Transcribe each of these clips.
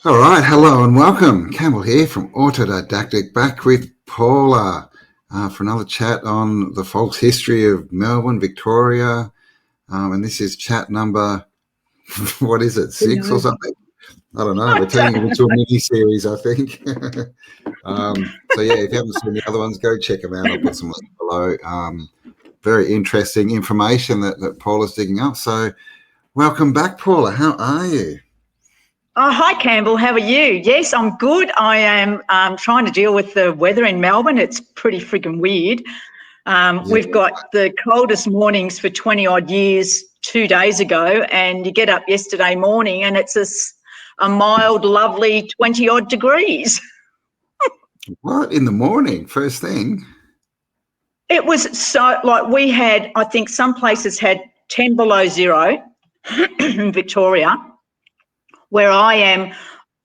All right, hello and welcome. Campbell here from Autodidactic, back with Paula for another chat on the false history of Melbourne, Victoria. And this is chat number, what is it, 6 or something? I don't know. We're turning it into a mini-series, I think. So, yeah, if you haven't seen the other ones, go check them out. I'll put some links below. Very interesting information that Paula's digging up. So, welcome back, Paula. How are you? Oh, hi, Campbell. How are you? Yes, I'm good. I am trying to deal with the weather in Melbourne. It's pretty freaking weird. We've got the coldest mornings for 20-odd years 2 days ago, and you get up yesterday morning and it's a mild, lovely 20-odd degrees. What? In the morning, first thing? It was so, like, we had, I think some places had 10 below zero in Victoria. Where I am,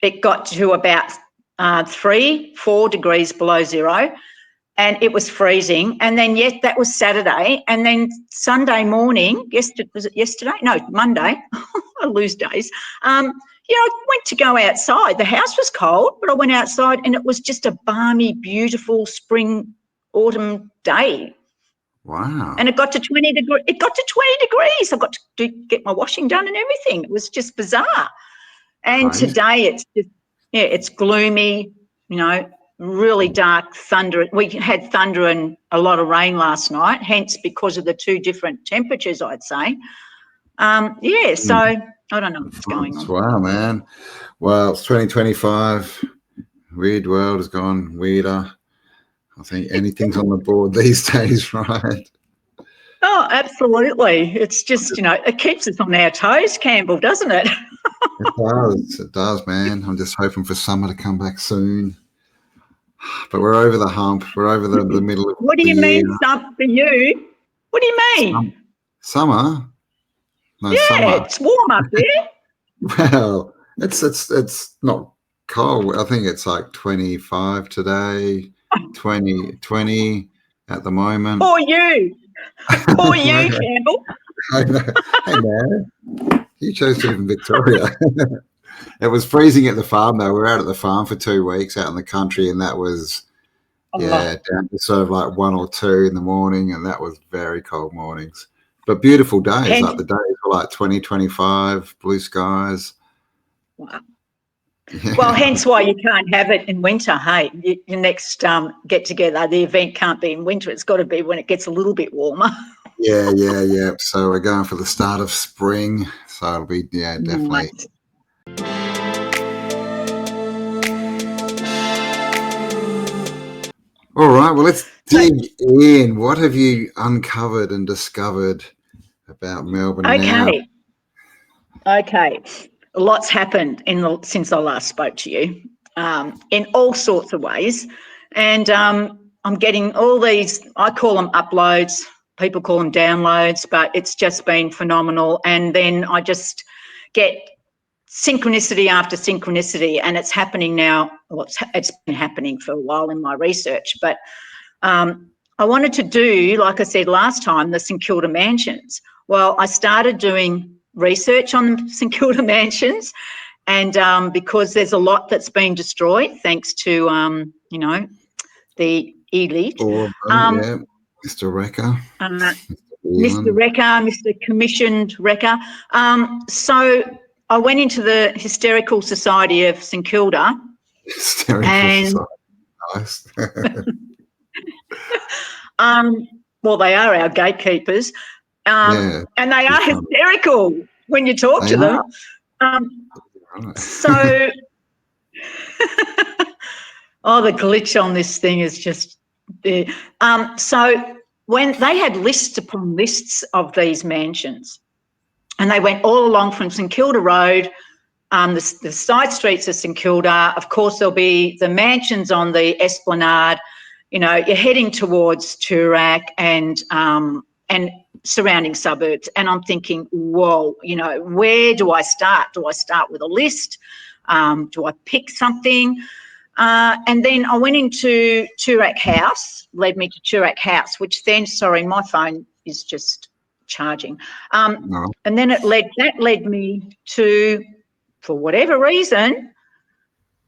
it got to about 3-4 degrees below zero, and it was freezing. And then, yes, that was Saturday. And then Sunday morning, was it yesterday? No, Monday. I lose days. I went to go outside. The house was cold, but I went outside and it was just a balmy, beautiful spring, autumn day. Wow. And it got to 20 degrees. I got to get my washing done and everything. It was just bizarre. And Crazy. today it's just, it's gloomy, really dark thunder. We had thunder and a lot of rain last night, hence because of the two different temperatures, I'd say. So I don't know what's going on. Wow, man. Well, it's 2025. Weird world has gone weirder. I think anything's on the board these days, right? Oh, absolutely. It's just, it keeps us on our toes, Campbell, doesn't it? It does, man. I'm just hoping for summer to come back soon. But we're over the hump. We're over the middle of What do you mean, for you? What do you mean? Summer? No, yeah, summer. It's warm up there. Well, it's not cold. I think it's like 25 today, 20 at the moment. Poor you. Poor you, Campbell. I know. Hey, man, you chose to live in Victoria. It was freezing at the farm, though. We were out at the farm for 2 weeks out in the country, and that was, down to sort of like 1 or 2 in the morning, and that was very cold mornings. But beautiful days, like the days were like 20, 25, blue skies. Wow. Yeah. Well, hence why you can't have it in winter, hey? Your next get-together, the event can't be in winter. It's got to be when it gets a little bit warmer. Yeah. So we're going for the start of spring. So it'll be, definitely. Nice. All right, well, let's dig in. What have you uncovered and discovered about Melbourne now? Okay. Lots happened since I last spoke to you, in all sorts of ways. And I'm getting all these, I call them uploads, people call them downloads, but it's just been phenomenal. And then I just get synchronicity after synchronicity, and it's happening now. Well, it's been happening for a while in my research, but I wanted to do, like I said last time, the St Kilda mansions. Well, I started doing research on St Kilda mansions, and because there's a lot that's been destroyed thanks to, the elite. Mr. Wrecker. Mr. Wrecker, Mr. Commissioned Wrecker. So I went into the Hysterical Society of St Kilda. Hysterical Society, nice. Well, they are our gatekeepers, and they are hysterical when you talk to them. So, the glitch on this thing is just there. So when they had lists upon lists of these mansions, and they went all along from St Kilda Road, the side streets of St Kilda. Of course, there'll be the mansions on the Esplanade. You're heading towards Toorak and surrounding suburbs. And I'm thinking, whoa, where do I start? Do I start with a list? Do I pick something? And then I went into Toorak House, led me to Toorak House, which then, sorry, my phone is just charging. And then that led me to, for whatever reason,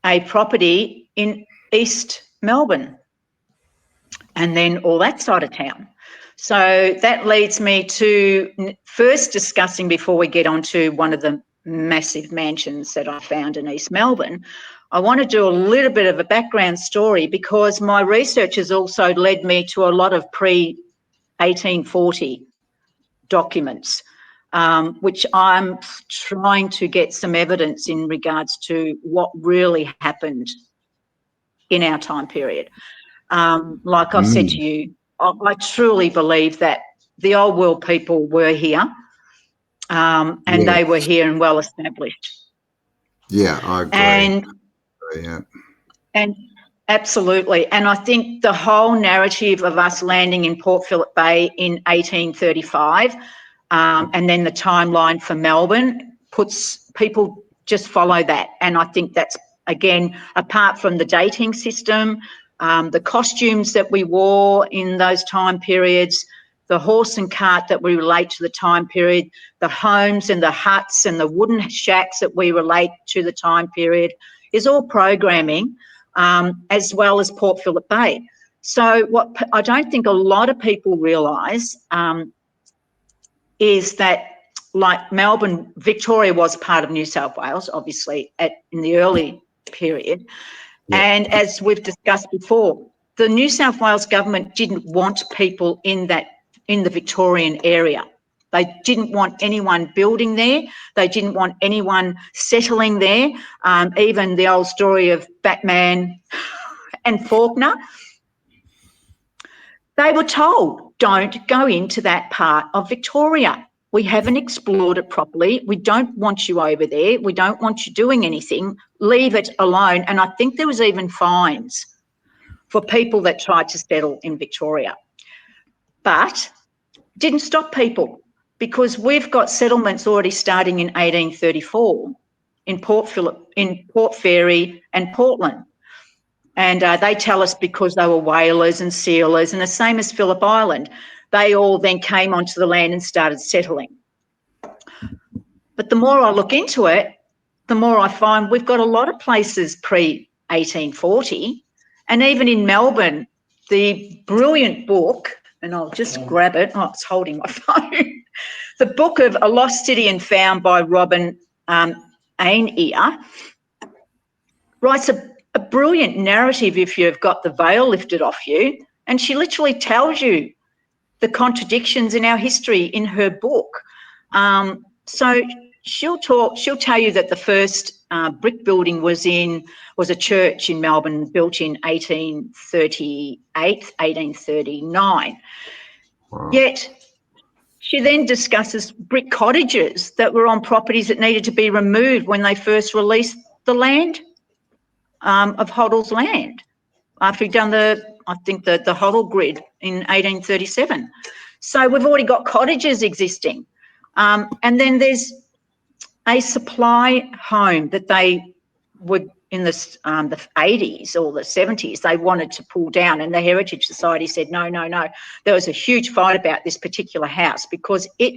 a property in East Melbourne and then all that side of town. So that leads me to first discussing, before we get on to one of the massive mansions that I found in East Melbourne, I want to do a little bit of a background story, because my research has also led me to a lot of pre-1840 documents, which I'm trying to get some evidence in regards to what really happened in our time period. Like I've said to you, I truly believe that the old world people were here, and they were here and well established. Yeah, I agree. And absolutely. And I think the whole narrative of us landing in Port Phillip Bay in 1835, and then the timeline for Melbourne, puts people just follow that. And I think that's, again, apart from the dating system, the costumes that we wore in those time periods, the horse and cart that we relate to the time period, the homes and the huts and the wooden shacks that we relate to the time period, is all programming, as well as Port Phillip Bay. So what I don't think a lot of people realise is that, like Melbourne, Victoria was part of New South Wales, obviously, in the early period. Yeah. And as we've discussed before, the New South Wales government didn't want people in the Victorian area. They didn't want anyone building there. They didn't want anyone settling there. Even the old story of Batman and Faulkner, they were told, don't go into that part of Victoria. We haven't explored it properly. We don't want you over there. We don't want you doing anything. Leave it alone. And I think there was even fines for people that tried to settle in Victoria. But didn't stop people, because we've got settlements already starting in 1834 in Port Phillip, in Port Fairy and Portland. And they tell us because they were whalers and sealers, and the same as Phillip Island, they all then came onto the land and started settling. But the more I look into it, the more I find we've got a lot of places pre-1840, and even in Melbourne, the brilliant book, and I'll just grab it. Oh, it's holding my phone. The book of A Lost City and Found by Robin Ainear writes a brilliant narrative if you've got the veil lifted off you, and she literally tells you the contradictions in our history in her book. So she'll tell you that the first brick building was a church in Melbourne, built in 1838, 1839. Wow. Yet she then discusses brick cottages that were on properties that needed to be removed when they first released the land of Hoddle's land, after he'd done the Hoddle grid in 1837. So we've already got cottages existing. And then there's a supply home that they would, in the 80s or the 70s, they wanted to pull down, and the Heritage Society said, no. There was a huge fight about this particular house because it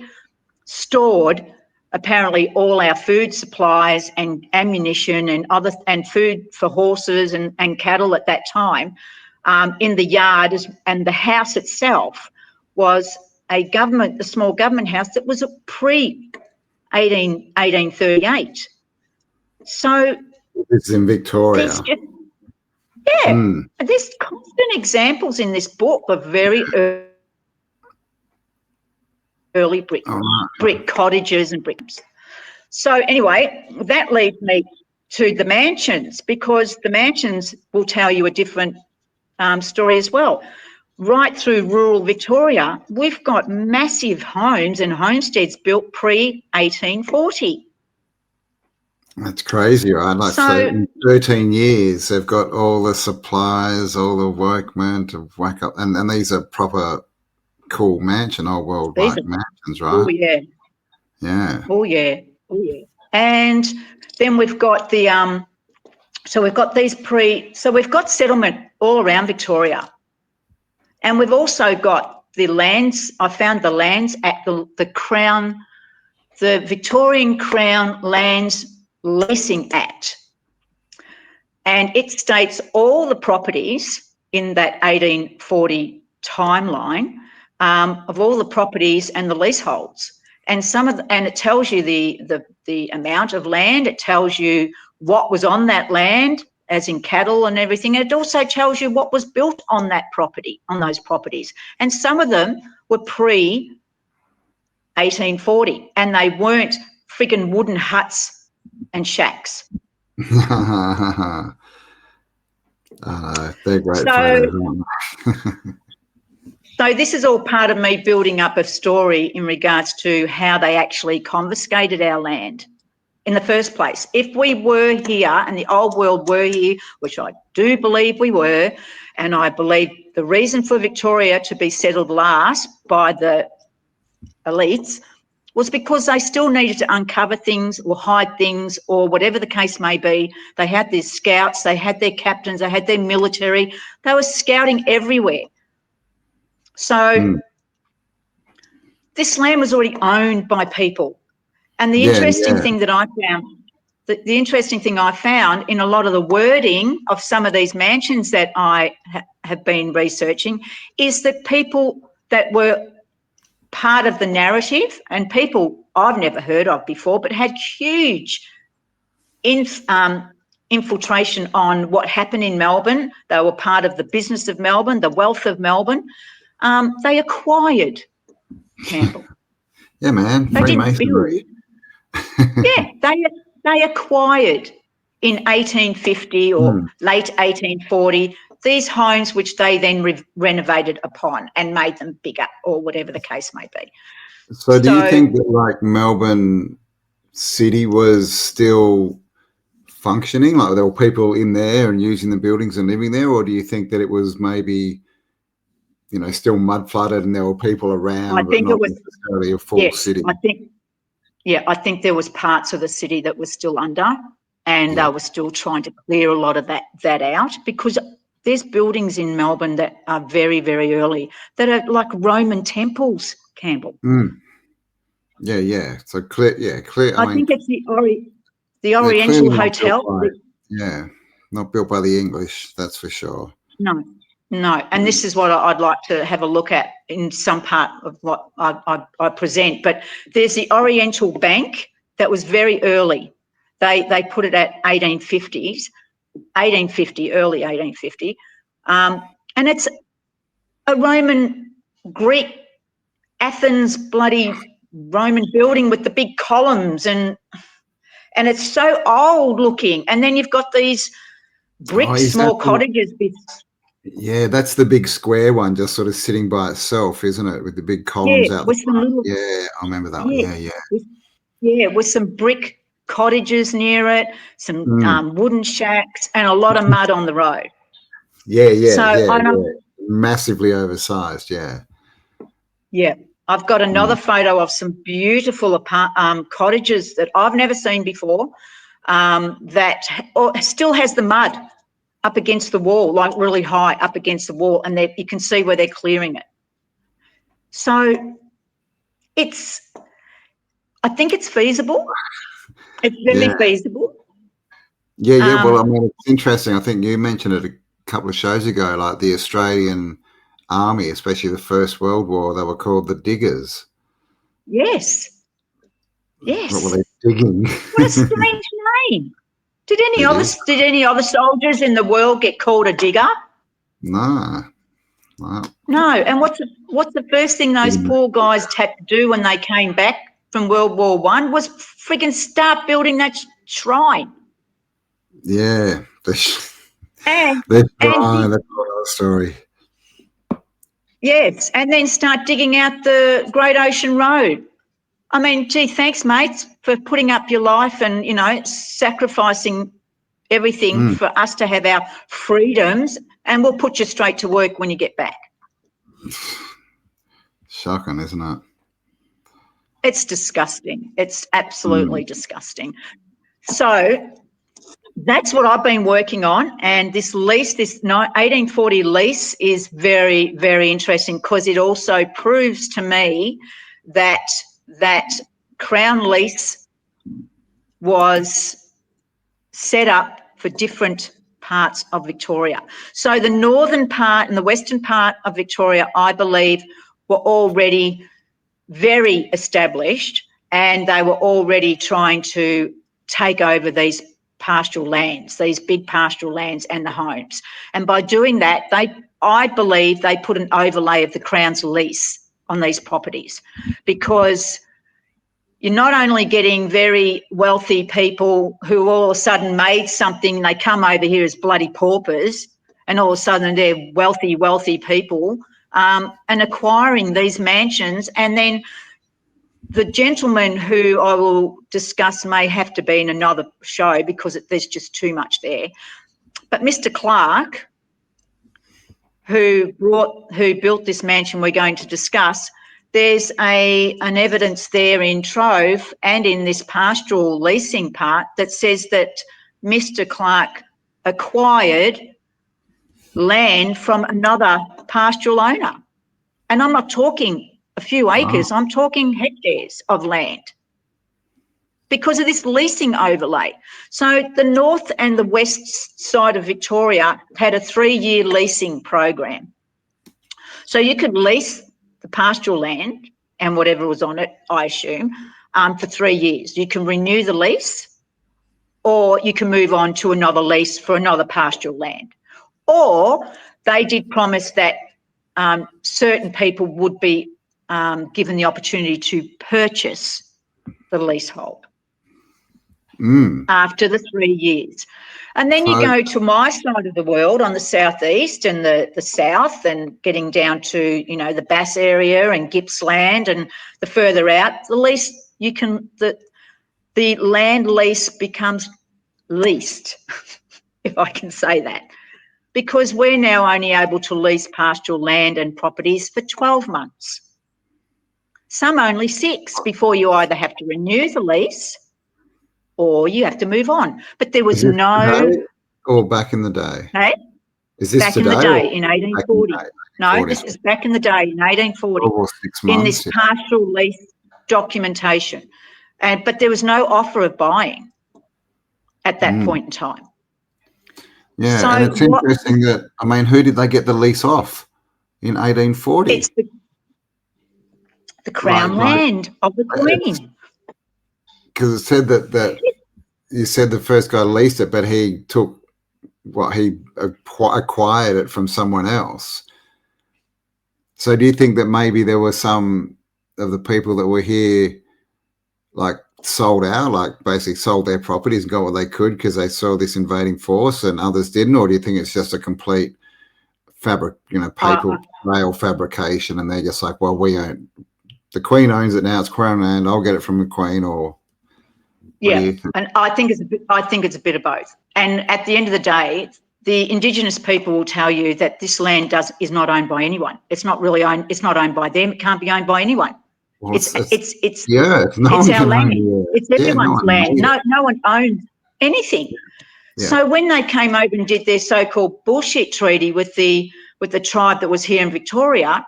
stored apparently all our food supplies and ammunition and food for horses and cattle at that time in the yard, and the house itself was a small government house that was a pre-1838. So it's in Victoria. There's constant examples in this book of very early brick cottages and bricks. So anyway, that leads me to the mansions, because the mansions will tell you a different story as well. Right through rural Victoria, we've got massive homes and homesteads built pre-1840. That's crazy, right? Like, so in 13 years, they've got all the supplies, all the workmen to whack up, and these are proper cool old world like mansions, right? Oh yeah. Yeah. Oh yeah. And then we've got the so we've got we've got settlement all around Victoria, and we've also got the lands. I found the lands at the Crown, the Victorian Crown Lands Leasing Act, and it states all the properties in that 1840 timeline, of all the properties and the leaseholds. And and it tells you the amount of land. It tells you what was on that land, as in cattle and everything. And it also tells you what was built on that property, on those properties. And some of them were pre-1840, and they weren't friggin' wooden huts and shacks. They're great photos, aren't they? So this is all part of me building up a story in regards to how they actually confiscated our land in the first place. If we were here and the old world were here, which I do believe we were, and I believe the reason for Victoria to be settled last by the elites was because they still needed to uncover things or hide things or whatever the case may be. They had their scouts, they had their captains, they had their military. They were scouting everywhere. So this land was already owned by people. And the interesting thing that I found, the interesting thing I found in a lot of the wording of some of these mansions that I have been researching is that people that were part of the narrative and people I've never heard of before but had huge infiltration on what happened in Melbourne. They were part of the business of Melbourne, the wealth of Melbourne. They acquired Campbell. Yeah, man. They didn't Freemasonry. build. Yeah, they acquired in 1850 or late 1840 these homes, which they then renovated upon and made them bigger or whatever the case may be. So do you think that like Melbourne City was still functioning, like there were people in there and using the buildings and living there, or do you think that it was maybe, you know, still mud flooded and there were people around but not necessarily a full city? I think there was parts of the city that were still under, and they were still trying to clear a lot of that out, because there's buildings in Melbourne that are very, very early that are like Roman temples, Campbell. Yeah. So clear. I think it's the Oriental Hotel. Not built by the English, that's for sure. No. And this is what I'd like to have a look at in some part of what I present. But there's the Oriental Bank that was very early. They put it at 1850s, early 1850. And it's a Roman, Greek, Athens, bloody Roman building with the big columns, and it's so old looking. And then you've got these brick small cottages. Yeah, that's the big square one, just sort of sitting by itself, isn't it? With the big columns out the front. I remember that one. Yeah, with some brick cottages near it, some wooden shacks, and a lot of mud on the road. Massively oversized. Yeah. I've got another photo of some beautiful cottages that I've never seen before, that still has the mud up against the wall, like really high up against the wall, and you can see where they're clearing it. So I think it's feasible. It's very feasible. Well, I mean, it's interesting. I think you mentioned it a couple of shows ago, like the Australian Army, especially the First World War, they were called the Diggers. Yes. What were they digging? What a strange name. Did any other soldiers in the world get called a digger? No. And what's the first thing those poor guys had to do when they came back from World War I was frigging start building that shrine. Yeah. That's another story. Yes, and then start digging out the Great Ocean Road. I mean, gee, thanks, mates, for putting up your life and, you know, sacrificing everything for us to have our freedoms, and we'll put you straight to work when you get back. Shocking, isn't it? It's disgusting. It's absolutely disgusting. So that's what I've been working on, and this lease, this 1840 lease, is very, very interesting, because it also proves to me that Crown lease was set up for different parts of Victoria. So the northern part and the western part of Victoria, I believe, were already very established, and they were already trying to take over these pastoral lands, these big pastoral lands and the homes. And by doing that, I believe they put an overlay of the Crown's lease on these properties, because you're not only getting very wealthy people who all of a sudden made something, they come over here as bloody paupers, and all of a sudden they're wealthy, wealthy people, and acquiring these mansions. And then the gentleman who I will discuss may have to be in another show because there's just too much there. But Mr. Clark, who built this mansion we're going to discuss, there's an evidence there in Trove and in this pastoral leasing part that says that Mr. Clark acquired land from another pastoral owner. And I'm not talking a few acres, I'm talking hectares of land because of this leasing overlay. So the north and the west side of Victoria had a 3-year leasing program. So you could lease the pastoral land and whatever was on it, I assume, for 3 years. You can renew the lease, or you can move on to another lease for another pastoral land. Or they did promise that certain people would be given the opportunity to purchase the leasehold after the 3 years. And then you go to my side of the world on the southeast and the south, and getting down to, you know, the Bass area and Gippsland, and the further out, the lease the land lease becomes leased, if I can say that, because we're now only able to lease pastoral land and properties for 12 months. Some only 6 before you either have to renew the lease or you have to move on. But there was no... Or back in the day? Hey? Is this back today? In the day, in 1840. No, this is back in the day, in 1840. Or 6 months, in this pastoral lease documentation. But there was no offer of buying at that point in time. Yeah, so and it's interesting that, I mean, who did they get the lease off in 1840? It's the Crown land of the Queen. Because it said that you said the first guy leased it, but he took he acquired it from someone else. So do you think that maybe there were some of the people that were here, like, sold out, like basically sold their properties and got what they could because they saw this invading force, and others didn't? Or do you think it's just a complete paper rail fabrication, and they're just like, well, the Queen owns it now, it's Crown land, I'll get it from the Queen? Or yeah, and I think it's a bit of both. And at the end of the day, the Indigenous people will tell you that this land is not owned by anyone. It's not really owned. It's not owned by them. It can't be owned by anyone. Well, it's our land. It's everyone's land. No one owns anything. Yeah. So when they came over and did their so-called bullshit treaty with the tribe that was here in Victoria,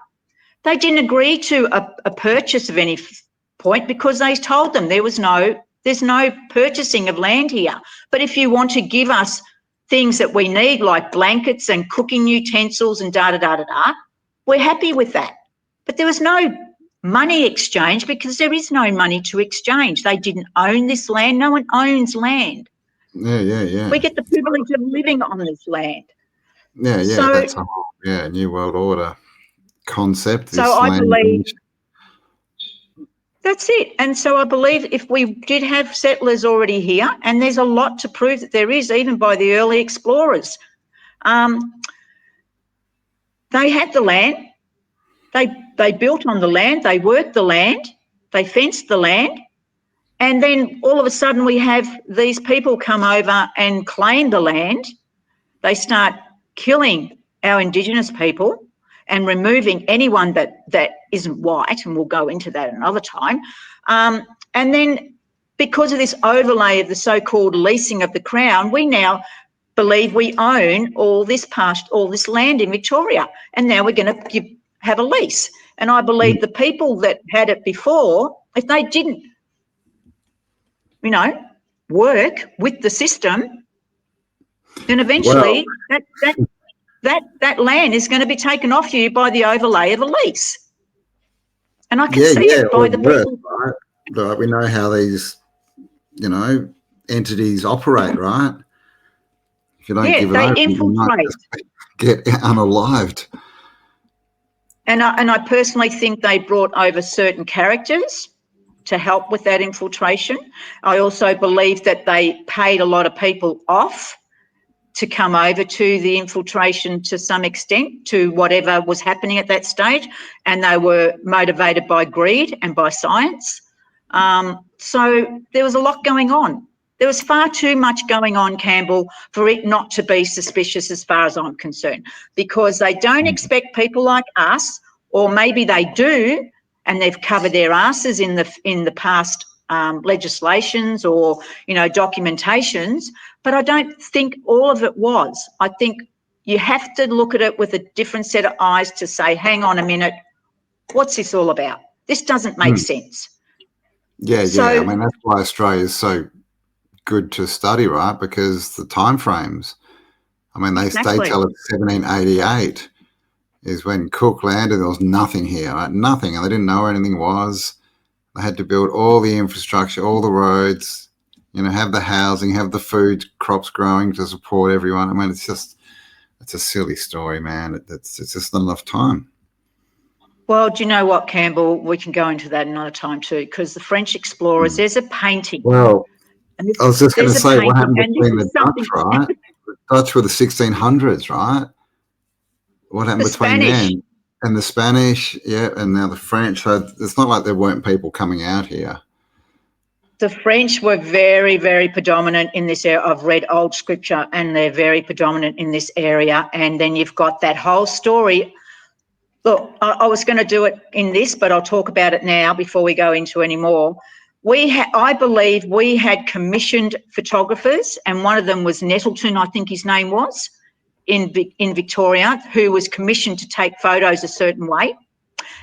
they didn't agree to a purchase of any point, because they told them there's no purchasing of land here. But if you want to give us things that we need, like blankets and cooking utensils and da-da-da-da-da, we're happy with that. But there was no money exchange, because there is no money to exchange. They didn't own this land. No one owns land. Yeah. We get the privilege of living on this land. Yeah, so, that's a whole, New World Order concept. So I believe that's it. And so I believe if we did have settlers already here, and there's a lot to prove that there is, even by the early explorers, they had the land, they built on the land, they worked the land, they fenced the land, and then all of a sudden we have these people come over and claim the land. They start killing our Indigenous people and removing anyone that isn't white, and we'll go into that another time. And then because of this overlay of the so-called leasing of the Crown, we now believe we own all this land in Victoria, and now we're going to have a lease. And I believe the people that had it before, if they didn't, work with the system, And Well, eventually that land is going to be taken off you by the overlay of a lease. And I can see yeah, it or by the worse, people. right? But we know how these, entities operate, right? If you don't Yeah, give it they over, you might infiltrate. just get unalived. And I personally think they brought over certain characters to help with that infiltration. I also believe that they paid a lot of people off to come over to the infiltration to some extent, to whatever was happening at that stage, and they were motivated by greed and by science. So there was a lot going on. There was far too much going on, Campbell, for it not to be suspicious as far as I'm concerned, because they don't expect people like us, or maybe they do, and they've covered their asses in the past legislations or, documentations, but I don't think all of it was. I think you have to look at it with a different set of eyes to say, hang on a minute, what's this all about? This doesn't make sense. Yeah, yeah. I So mean, that's why Australia is so good to study, right? Because the time frames. I mean, they exactly. tell us 1788 is when Cook landed. There was nothing here, right? Nothing, and they didn't know where anything was. They had to build all the infrastructure, all the roads, have the housing, have the food crops growing to support everyone. I mean, it's a silly story, man. It's just not enough time. Well, do you know what, Campbell? We can go into that another time too, because the French explorers, there's a painting. Well, And I was just going to there's a say what painting, happened and this between the is Dutch, something. right? The Dutch were the 1600s, right? What happened The between Spanish. then and the Spanish, yeah, and now the French? So it's not like there weren't people coming out here. The French were very, very predominant in this area. I've read old scripture and they're very predominant in this area. And then you've got that whole story. Look, I was going to do it in this, but I'll talk about it now before we go into any more. I believe we had commissioned photographers, and one of them was Nettleton, I think his name was, in Victoria, who was commissioned to take photos a certain way.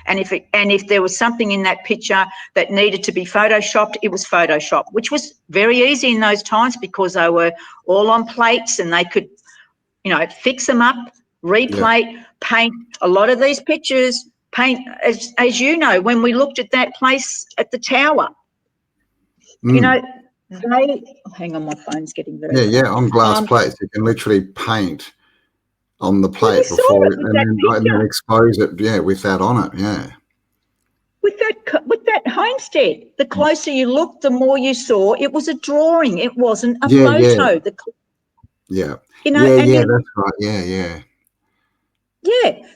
And if there was something in that picture that needed to be photoshopped, it was photoshopped, which was very easy in those times because they were all on plates and they could, fix them up, replate, paint. A lot of these pictures paint, as you know, when we looked at that place at the tower, hang on, my phone's getting very loud. On glass plates, you can literally paint on the Well, we plate saw before, it with that and then expose it, with that on it, With that homestead, the closer you looked, the more you saw. It was a drawing. It wasn't a photo. Yeah, that's right, Yeah.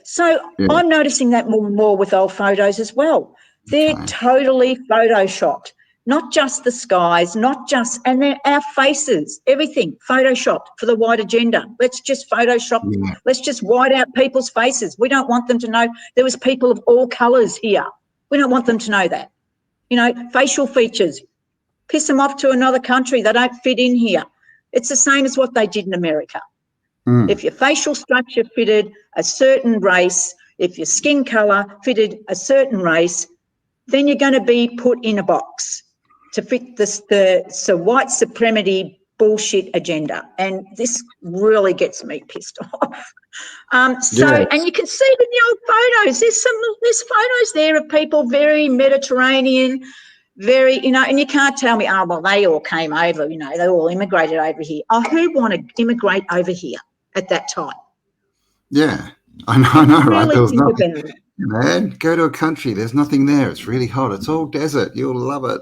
So I'm noticing that more and more with old photos as well. They're totally photoshopped, not just the skies, and they're our faces, everything photoshopped for the white agenda. Let's just Photoshop. Yeah. Let's just white out people's faces. We don't want them to know there was people of all colours here. We don't want them to know that. Facial features, piss them off to another country. They don't fit in here. It's the same as what they did in America. If your facial structure fitted a certain race, if your skin colour fitted a certain race, then you're going to be put in a box to fit the white supremacy bullshit agenda. And this really gets me pissed off. And you can see it in the old photos. There's photos there of people very Mediterranean, very, and you can't tell me, well, they all came over, they all immigrated over here. Who wanted to immigrate over here at that time? Yeah, I know, right? Really There was think nothing. about it. Man, go to a country. There's nothing there. It's really hot. It's all desert. You'll love it.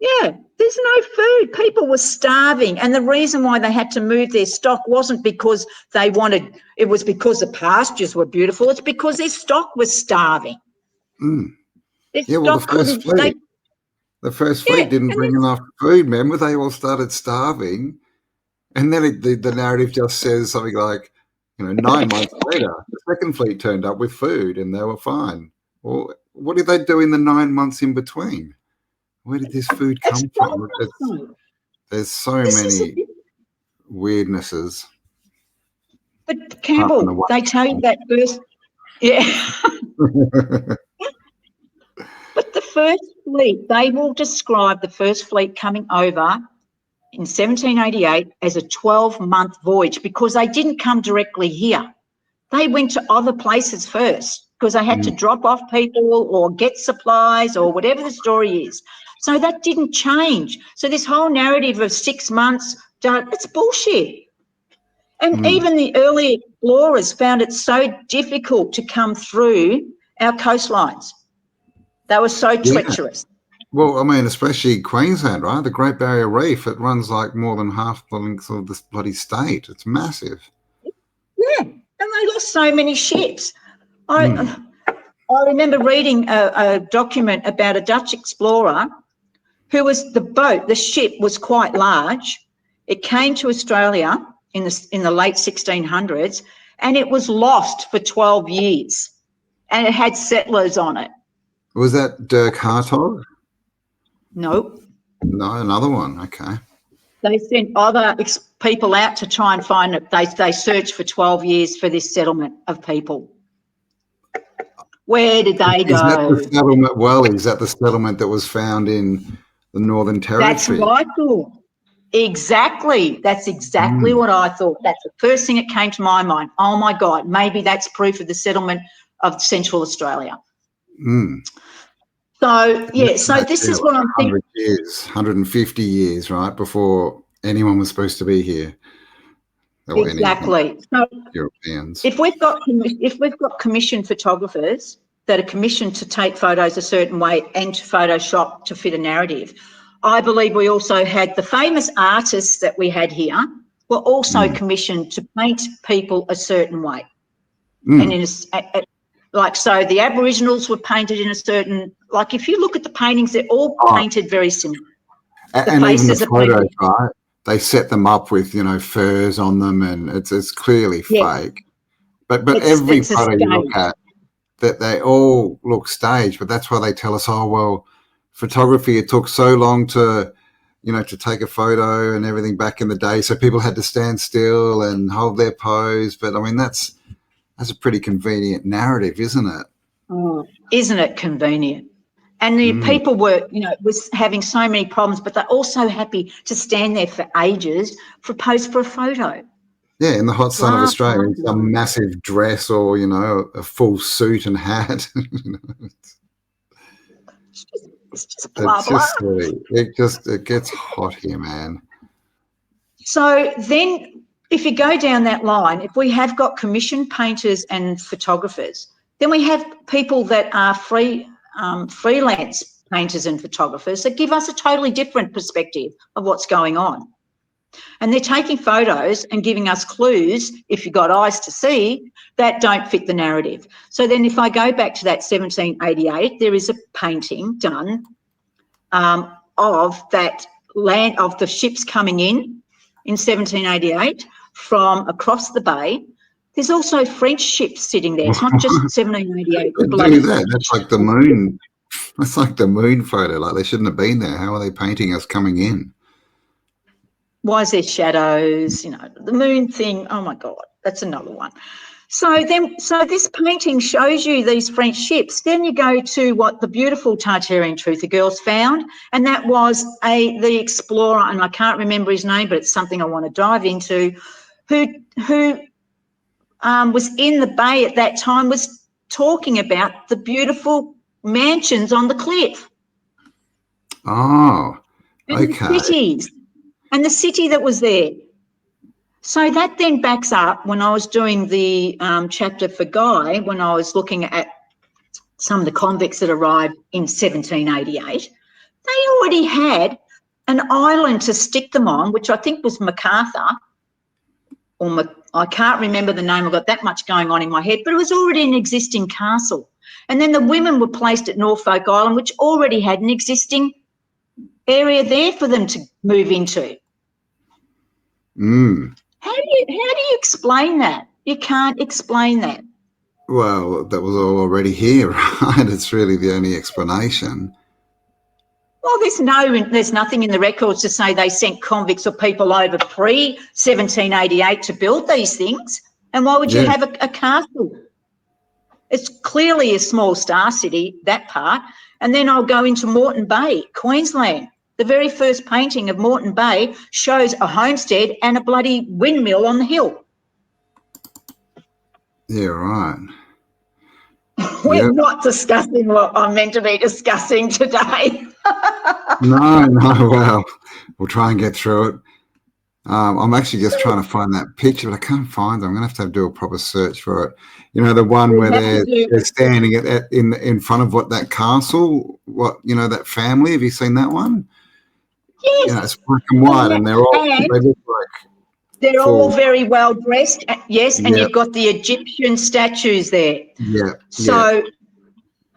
Yeah, there's no food. People were starving. And the reason why they had to move their stock wasn't because it was because the pastures were beautiful. It's because their stock was starving. Their Well, stock couldn't. The first fleet didn't bring enough food, remember? They all started starving. And then the narrative just says something like, 9 months later, the second fleet turned up with food and they were fine. Well, what did they do in the 9 months in between? Where did this food come from? There's so many weirdnesses. But Campbell, they tell you that first. Yeah. But the first fleet, they will describe the first fleet coming over in 1788 as a 12-month voyage because they didn't come directly here. They went to other places first because they had to drop off people or get supplies or whatever the story is. So that didn't change. So this whole narrative of 6 months, it's bullshit. And even the early explorers found it so difficult to come through our coastlines. They were so treacherous. Well, I mean, especially Queensland, right? The Great Barrier Reef, it runs like more than half the length of this bloody state. It's massive. Yeah, and they lost so many ships. I remember reading a document about a Dutch explorer who was the ship was quite large. It came to Australia in the late 1600s and it was lost for 12 years and it had settlers on it. Was that Dirk Hartog? No. No, another one. Okay. They sent other people out to try and find it. They searched for 12 years for this settlement of people. Where did they go? Is that the settlement? Well, is that the settlement that was found in the Northern Territory? That's what I thought. Exactly. That's exactly what I thought. That's the first thing that came to my mind. Oh, my God, maybe that's proof of the settlement of Central Australia. So, yeah, so this is what I'm thinking. 100 years, 150 years, right, before anyone was supposed to be here. Exactly. So Europeans. If we've got commissioned photographers that are commissioned to take photos a certain way and to Photoshop to fit a narrative, I believe we also had the famous artists that we had here were also commissioned to paint people a certain way. And so the Aboriginals were painted in a certain, like if you look at the paintings, they're all painted very similar. And even the photos, right? They set them up with, furs on them, and it's clearly fake. But every photo you look at, that they all look staged. But that's why they tell us, oh well, photography. It took so long to, to take a photo and everything back in the day, so people had to stand still and hold their pose. But I mean, that's a pretty convenient narrative, isn't it? Oh, isn't it convenient? And the people were, was having so many problems, but they're also happy to stand there for ages for pose for a photo. Yeah, in the hot sun of Australia, in some massive dress or, a full suit and hat. It's just blah, blah. It gets hot here, man. So then if you go down that line, if we have got commissioned painters and photographers, then we have people that are freelance painters and photographers that give us a totally different perspective of what's going on. And they're taking photos and giving us clues, if you've got eyes to see, that don't fit the narrative. So then if I go back to that 1788, there is a painting done of that land, of the ships coming in 1788 from across the bay. There's also French ships sitting there. It's not just 1788. Do that. That's like the moon. That's like the moon photo. Like they shouldn't have been there. How are they painting us coming in? Why is there shadows? The moon thing. Oh my God, that's another one. So this painting shows you these French ships. Then you go to what the beautiful Tartarian truther girls found, and that was the explorer, and I can't remember his name, but it's something I want to dive into, who was in the bay at that time, was talking about the beautiful mansions on the cliff. Oh, okay. And cities, and the city that was there. So that then backs up when I was doing the chapter for Guy, when I was looking at some of the convicts that arrived in 1788, they already had an island to stick them on, which I think was MacArthur, or I can't remember the name. I've got that much going on in my head, but it was already an existing castle. And then the women were placed at Norfolk Island, which already had an existing area there for them to move into. How do you explain that? You can't explain that. Well, that was all already here, right? It's really the only explanation. Well, there's nothing in the records to say they sent convicts or people over pre-1788 to build these things. And why would you have a castle? It's clearly a small star city, that part. And then I'll go into Moreton Bay, Queensland. The very first painting of Moreton Bay shows a homestead and a bloody windmill on the hill. Yeah, right. We're not discussing what I'm meant to be discussing today. No, well, we'll try and get through it. I'm actually just trying to find that picture, but I can't find it. I'm going to have to do a proper search for it. You know, the one where they're standing in front of that castle, that family. Have you seen that one? Yes. You know, it's black and white, and they look like they're all very well dressed. Yes, and you've got the Egyptian statues there. Yeah. So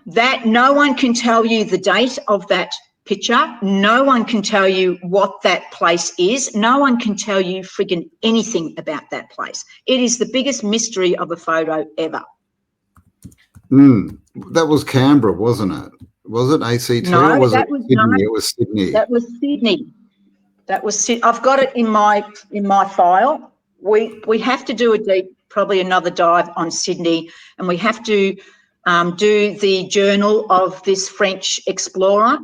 that no one can tell you the date of that picture. No one can tell you what that place is. No one can tell you friggin' anything about that place. It is the biggest mystery of a photo ever. That was Canberra, wasn't it? Was it ACT? No, or was that it was Sydney? no, It was Sydney. That was Sydney. I've got it in my file. We have to do probably another dive on Sydney, and we have to do the journal of this French explorer.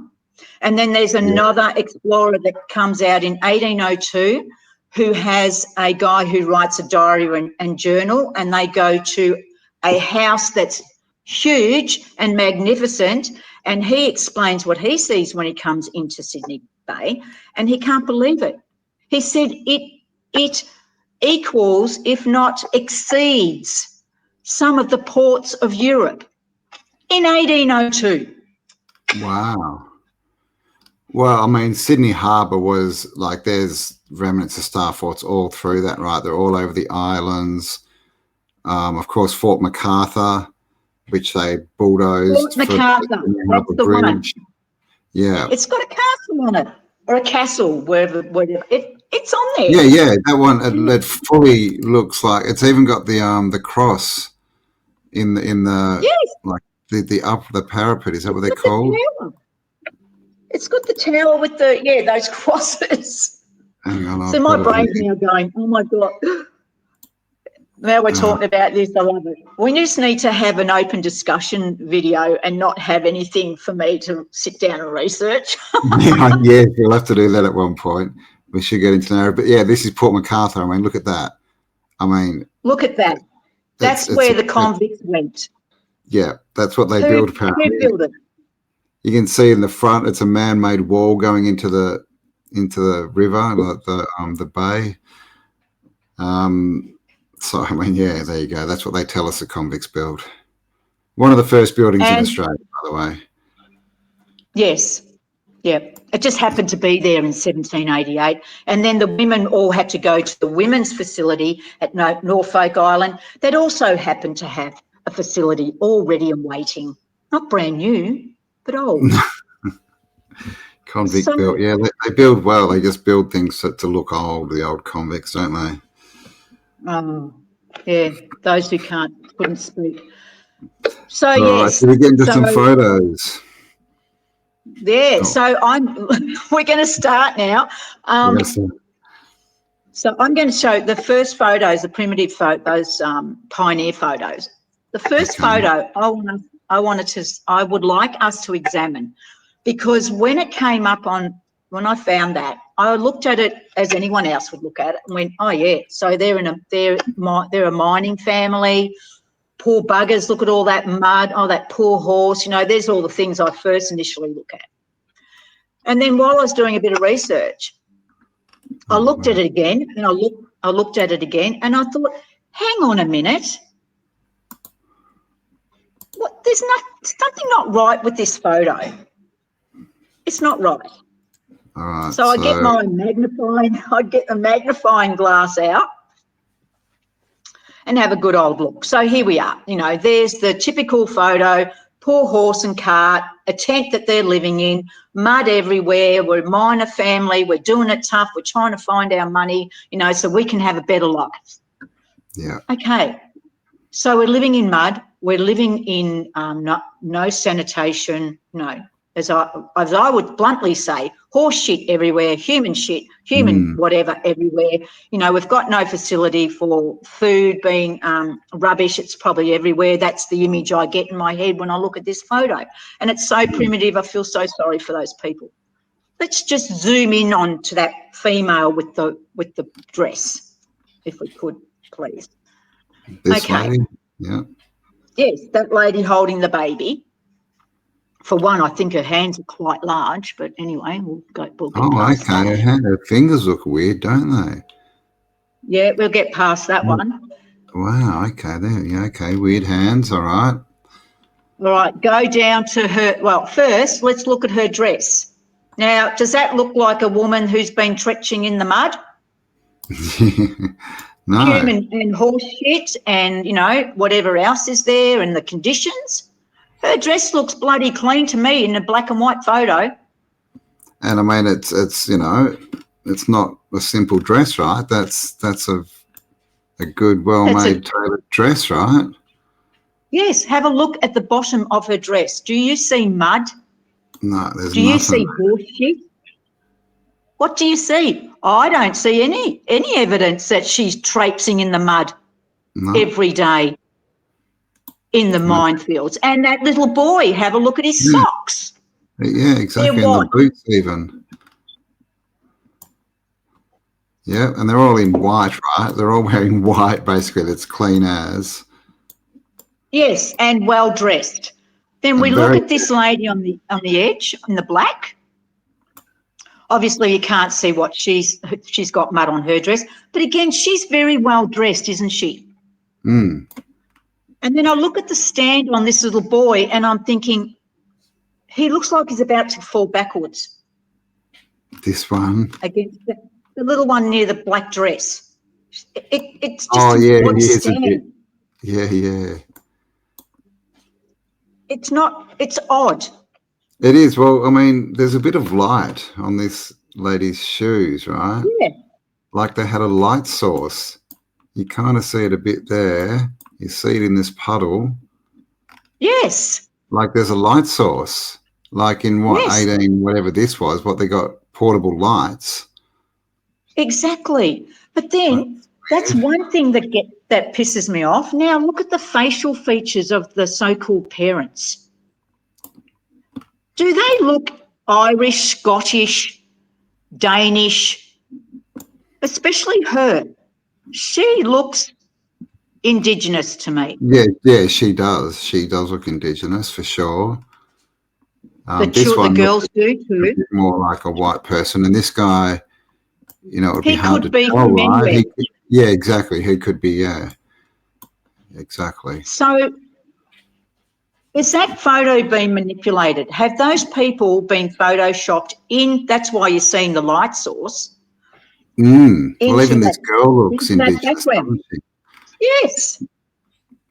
And then there's another explorer that comes out in 1802 who has a guy who writes a diary and journal, and they go to a house that's huge and magnificent, and he explains what he sees when he comes into Sydney Bay, and he can't believe it. He said it equals, if not exceeds, some of the ports of Europe in 1802. Wow. Well, I mean, Sydney Harbour was like, there's remnants of star forts all through that, right? They're all over the islands. Of course, Fort MacArthur, which they bulldozed. Fort MacArthur, that's the one. Yeah. It's got a castle on it, or a castle, wherever it's on there. Yeah, that one, it fully looks like, it's even got the cross in the like the parapet. Is that what they're called? It's got the tower with those crosses. Hang on, so my brain's now going, oh my God. Now we're talking about this, I love it. We just need to have an open discussion video and not have anything for me to sit down and research. Yeah, we'll have to do that at one point. We should get into that. But yeah, this is Port MacArthur. I mean, look at that. I mean, look at that. That's where the convicts went. Yeah, that's what they built apparently. Who built it? You can see in the front, it's a man-made wall going into the river, the bay. So I mean, yeah, there you go. That's what they tell us the convicts built. One of the first buildings in Australia, by the way. Yes. Yeah, it just happened to be there in 1788. And then the women all had to go to the women's facility at Norfolk Island. That also happened to have a facility all ready and waiting. Not brand new, but old. Convict built, yeah, they build well. They just build things to look old, the old convicts, don't they? Yeah, those who couldn't speak. So, all yes. Right, we get into some photos. Yeah, so we're going to start now. So I'm going to show the first photos, the primitive photos, pioneer photos. The first photo I would like us to examine, because when it came up when I found that, I looked at it as anyone else would look at it and went, oh yeah, so they're a mining family. Poor buggers, look at all that mud, oh, that poor horse, there's all the things I first initially look at. And then while I was doing a bit of research, I looked at it again, and I looked at it again, and I thought, hang on a minute. What? There's something not right with this photo. It's not right. All right. So I get the magnifying glass out and have a good old look. So here we are. There's the typical photo, poor horse and cart, a tent that they're living in, mud everywhere. We're a miner family. We're doing it tough. We're trying to find our money, so we can have a better life. Yeah. Okay. So we're living in mud. We're living in no sanitation, as I would bluntly say, horse shit everywhere, human shit, whatever everywhere. We've got no facility for food being rubbish. It's probably everywhere. That's the image I get in my head when I look at this photo. And it's so primitive. I feel so sorry for those people. let's just zoom in onto that female with the dress, if we could, please. This Okay. lady? Yeah. Yes, that lady holding the baby. For one, I think her hands are quite large, but anyway, we'll get past that. Okay. Her fingers look weird, don't they? Yeah, we'll get past that one. Wow. Okay. There. Yeah. Okay. Weird hands. All right. All right, go down to her. Well, first, let's look at her dress. Now, does that look like a woman who's been tretching in the mud? No. Human and horse shit and, you know, whatever else is there and the conditions. Her dress looks bloody clean to me in a black and white photo. And I mean, it's you know, it's not a simple dress, right? That's a good, well-made, tailored dress, right? Yes, have a look at the bottom of her dress. Do you see mud? No, there's Do you nothing. see horse shit? What do you see? I don't see any evidence that she's traipsing in the mud every day in the minefields. And that little boy, have a look at his socks. Yeah, exactly. And the boots even. Yeah, and they're all in white, right? They're all wearing white, basically. That's clean as. Yes, and well dressed. Then we look at this lady on the edge in the black. Obviously, you can't see what she's got mud on her dress, but again, she's very well dressed, isn't she? Mm. And then I look at the stand on this little boy, and I'm thinking, he looks like he's about to fall backwards. This one Against the little one near the black dress. It's just he is stand. a bit. Yeah. It's not. It's odd. It is. Well, I mean, there's a bit of light on this lady's shoes, right? Yeah. Like they had a light source. You kind of see it a bit there. You see it in this puddle. Yes. Like there's a light source. Like in what, Yes. 18, whatever this was, what they got, portable lights. Exactly. But then that's one thing that pisses me off. Now look at the facial features of the so-called parents. Do they look Irish, Scottish, Danish? Especially her. She looks Indigenous to me. Yeah, she does. She does look Indigenous for sure. The girls do too. A bit more like a white person, and this guy, you know, it would be hard to tell, from right? anywhere. Yeah, exactly. He could be, yeah, exactly. So is that photo being manipulated? Have those people been photoshopped in? That's why you're seeing the light source. Well, even this girl looks Indigenous, doesn't she? Yes.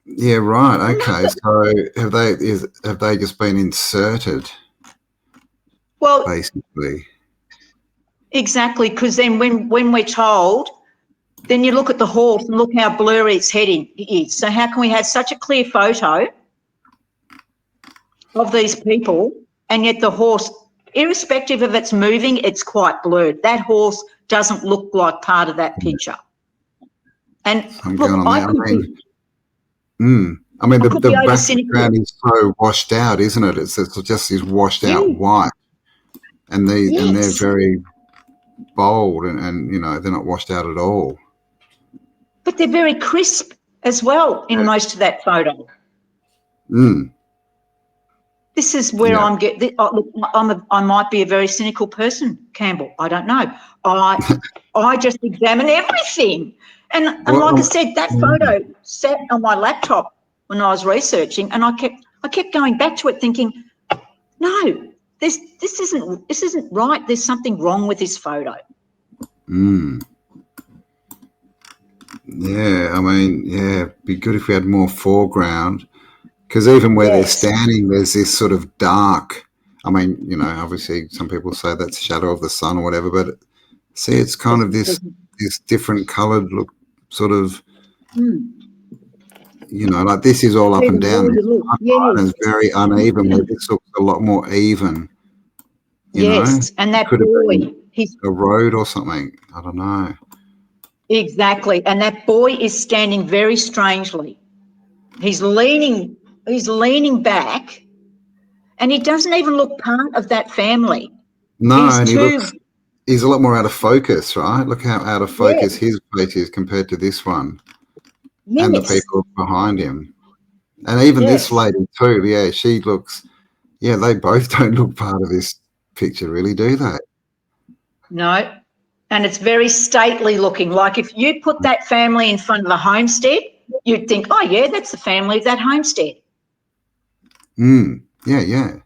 Yeah, right. Okay, so have they just been inserted? Well, basically. Exactly, because then when we're told, then you look at the horse and look how blurry its head is. So how can we have such a clear photo of these people and yet the horse, irrespective of its moving, it's quite blurred. That horse doesn't look like part of that picture. And look, the background is so washed out, isn't it? It's just this washed out white, and they're very bold, and you know, they're not washed out at all. But they're very crisp as well in most of that photo. This is where I'm getting. Look, I might be a very cynical person, Campbell. I don't know. I just examine everything, and like I said, that photo sat on my laptop when I was researching, and I kept going back to it, thinking, no, this isn't right. There's something wrong with this photo. Yeah, I mean, it'd be good if we had more foreground. Because even where they're standing, there's this sort of dark. I mean, you know, obviously some people say that's shadow of the sun or whatever, but see, it's kind of this different coloured look, sort of. You know, like this is all up and down. It's very uneven. Where this looks a lot more even. You know? And that boy, he's a road or something. I don't know. Exactly, and that boy is standing very strangely. He's leaning back, and he doesn't even look part of that family. No, He's and too, he's a lot more out of focus, right? Look how out of yeah, focus his face is compared to this one and the yes, people behind him. And even this yes, lady too, yeah, she looks, yeah, they both don't look part of this picture, really, do they? no. And it's very stately looking. Like if you put that family in front of the homestead, you'd think, oh, yeah, that's the family of that homestead. Yeah, yeah.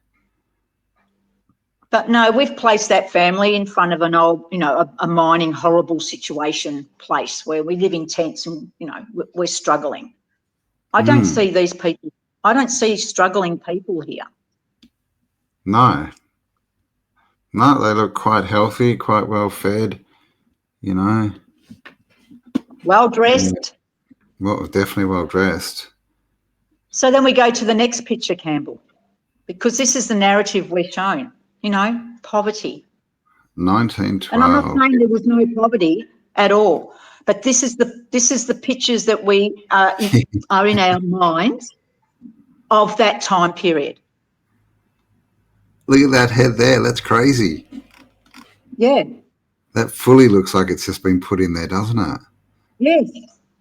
But no, we've placed that family in front of an old, a mining horrible situation place where we live in tents and, we're struggling. I don't see these people. I don't see struggling people here. No, no, they look quite healthy, quite well fed, you know. Well Yeah. dressed. Well, definitely well dressed. So then we go to the next picture, Campbell, because this is the narrative we're shown, poverty. And I'm not 1912. saying there was no poverty at all, but this is the pictures that we are in our minds of that time period. Look at that head there. That's crazy. Yeah. That fully looks like it's just been put in there, doesn't it? Yes.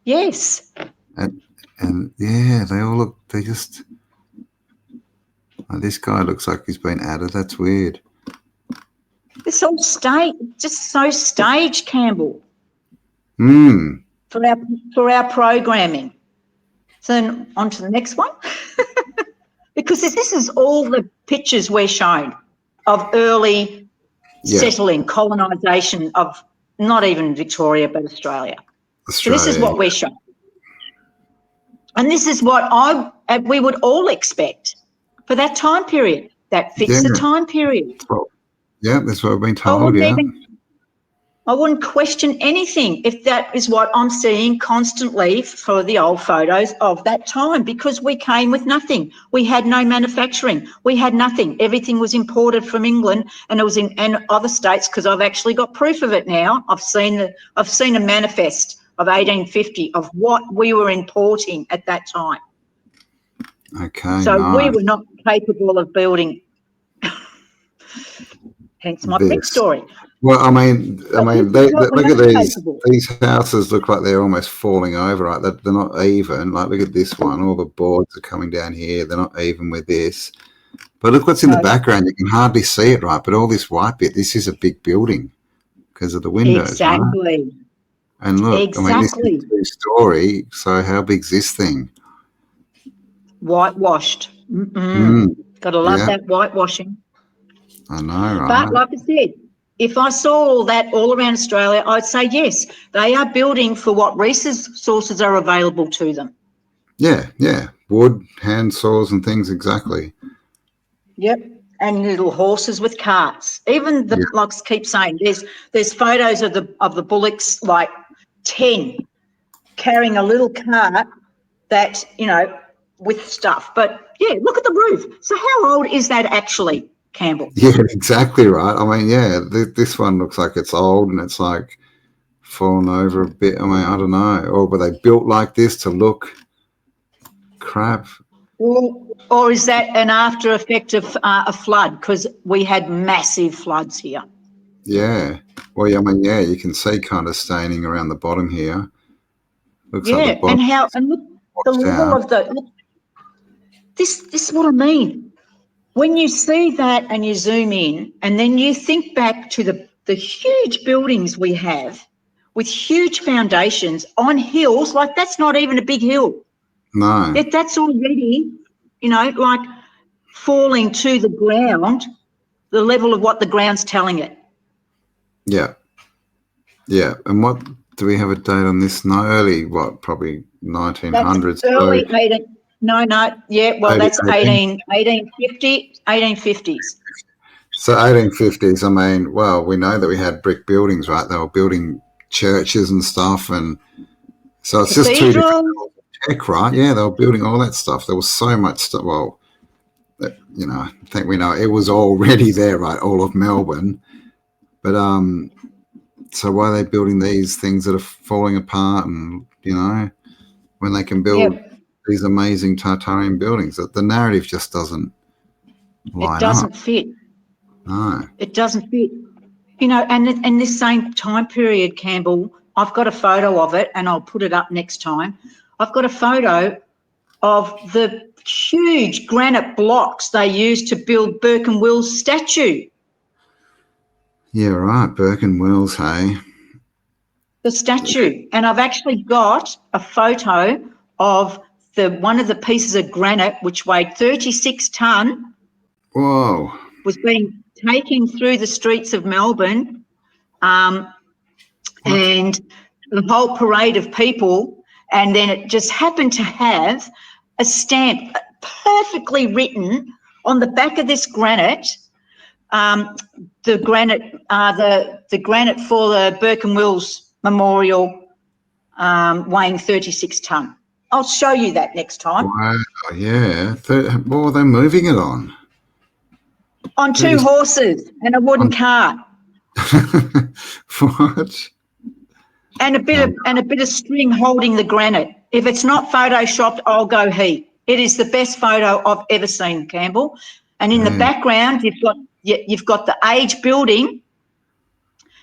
Yes. And yeah, they all look, they just, this guy looks like he's been added. That's weird. It's all just so staged, Campbell, for our programming. So then on to the next one. Because this is all the pictures we're shown of early settling, colonisation of not even Victoria but Australia. So this is what we're shown. And this is what we would all expect for that time period. That fits the time period. Well, yeah, that's what I've been told, I wouldn't question anything if that is what I'm seeing constantly for the old photos of that time, because we came with nothing. We had no manufacturing. We had nothing. Everything was imported from England, and it was in other states, because I've actually got proof of it now. I've seen a manifest of 1850 of what we were importing at that time. Okay, so nice. we were not capable of building. Hence my brick story. Well, I mean, look at these houses. Look like they're almost falling over, right? They're not even. Like, look at this one. All the boards are coming down here. They're not even with this. But look what's in the background. You can hardly see it, right? But all this white bit, this is a big building because of the windows, exactly. Right? And look, I mean, this is 2-story. So how big's this thing? Whitewashed. Got to love that whitewashing. I know, right? But like I said, if I saw all that all around Australia, I'd say yes, they are building for what resources are available to them. Yeah, yeah. Wood, hand saws and things, exactly. Yep. And little horses with carts. Even like I keep saying, there's photos of the bullocks, like 10 carrying a little cart that, with stuff. But yeah, look at the roof. So how old is that actually, Campbell? Yeah, exactly right. I mean, yeah, this one looks like it's old and it's like fallen over a bit. I mean, I don't know. Or were they built like this to look crap? Or is that an after effect of a flood? Because we had massive floods here. Yeah. Well, yeah, I mean, yeah, you can see kind of staining around the bottom here. Looks like the bottom. And look the level of this is what I mean. When you see that and you zoom in and then you think back to the huge buildings we have with huge foundations on hills, like that's not even a big hill. No. That's already, like falling to the ground, the level of what the ground's telling it. Yeah. Yeah. And what do we have a date on this? No, early, what, probably 1900s. That's early 18. No, yeah, well, that's 1850s. So 1850s, I mean, well, we know that we had brick buildings, right? They were building churches and stuff, and so it's just 2 different levels of tech, right? Yeah, they were building all that stuff. There was so much stuff. Well, I think we know it was already there, right? All of Melbourne, but so why are they building these things that are falling apart? And when they can build these amazing Tartarian buildings, that the narrative just doesn't line up. It doesn't fit. No. It doesn't fit. You know, and in this same time period, Campbell, I've got a photo of it, and I'll put it up next time. I've got a photo of the huge granite blocks they used to build Burke and Will's statue. Yeah, right. Burke and Wills, hey. The statue. And I've actually got a photo of one of the pieces of granite, which weighed 36 tonne, Whoa. was being taken through the streets of Melbourne, and the whole parade of people, and then it just happened to have a stamp perfectly written on the back of this granite, the granite for the Burke and Wills Memorial, weighing 36 tonne. I'll show you that next time. Wow, yeah. What were they moving it on? On 2 horses and a wooden cart. What? And a bit of string holding the granite. If it's not photoshopped, I'll go heat. It is the best photo I've ever seen, Campbell. And in the background, you've got the age building.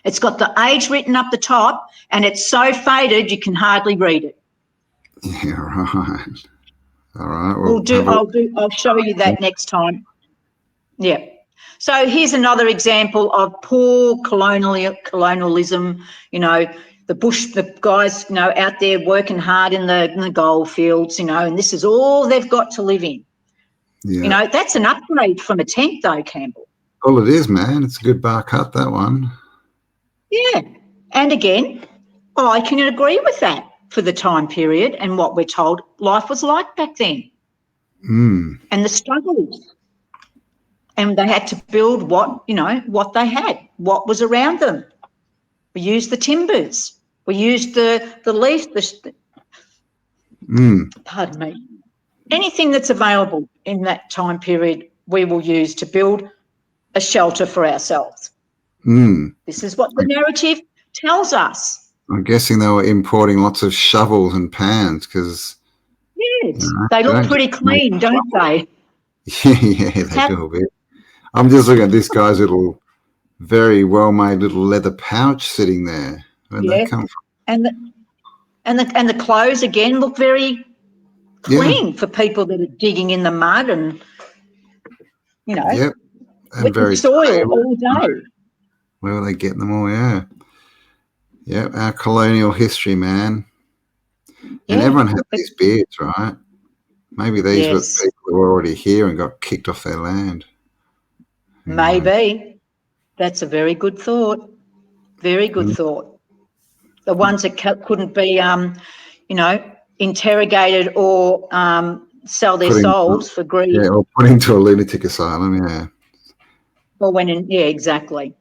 It's got the age written up the top, and it's so faded you can hardly read it. Yeah, right. All right. I'll show you that next time. Yeah. So here's another example of poor colonialism. You know, the guys, you know, out there working hard in the gold fields, you know, and this is all they've got to live in. Yeah. You know, that's an upgrade from a tent though, Campbell. Well, it is, man. It's a good bar cut, that one. Yeah. And again, I can agree with that for the time period and what we're told life was like back then. Mm. And the struggles. And they had to build what they had, what was around them. We used the timbers. We used the leaf, pardon me. Anything that's available in that time period, we will use to build a shelter for ourselves. Mm. This is what the narrative tells us. I'm guessing they were importing lots of shovels and pans because... Yes, they look pretty clean, don't they? Yeah, they do a bit. I'm just looking at this guy's little, very well-made little leather pouch sitting there. Where'd they come from? And the clothes again look very clean for people that are digging in the mud and, you know, yep, and with very the soil all day. Where were they getting them all? Yeah. Yep, our colonial history, man. And everyone had these beards, right? Maybe these were people who were already here and got kicked off their land. Maybe. That's a very good thought. Very good thought. The ones that couldn't be, you know, interrogated or sell their souls for greed. Yeah, or put into a lunatic asylum, yeah. Or went in, yeah, exactly.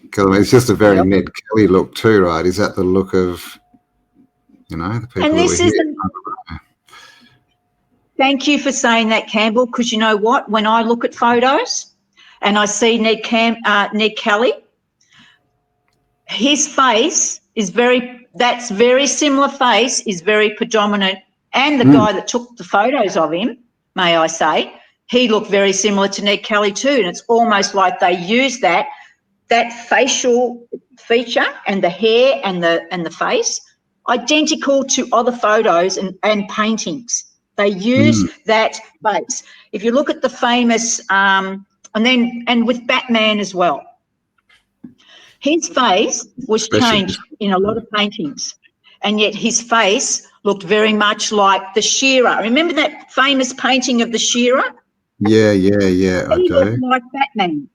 Because it's just a very Ned Kelly look too, right? Is that the look of, you know, the people and this who were isn't, here? Thank you for saying that, Campbell, because you know what? When I look at photos and I see Ned Kelly, his face is very similar face is very predominant. And the guy that took the photos of him, may I say, he looked very similar to Ned Kelly too. And it's almost like they used that facial feature and the hair and the face identical to other photos and paintings. They use that face. If you look at the famous, and with Batman as well, his face was changed in a lot of paintings, and yet his face looked very much like the shearer. Remember that famous painting of the shearer? Yeah, I do. He looked like Batman.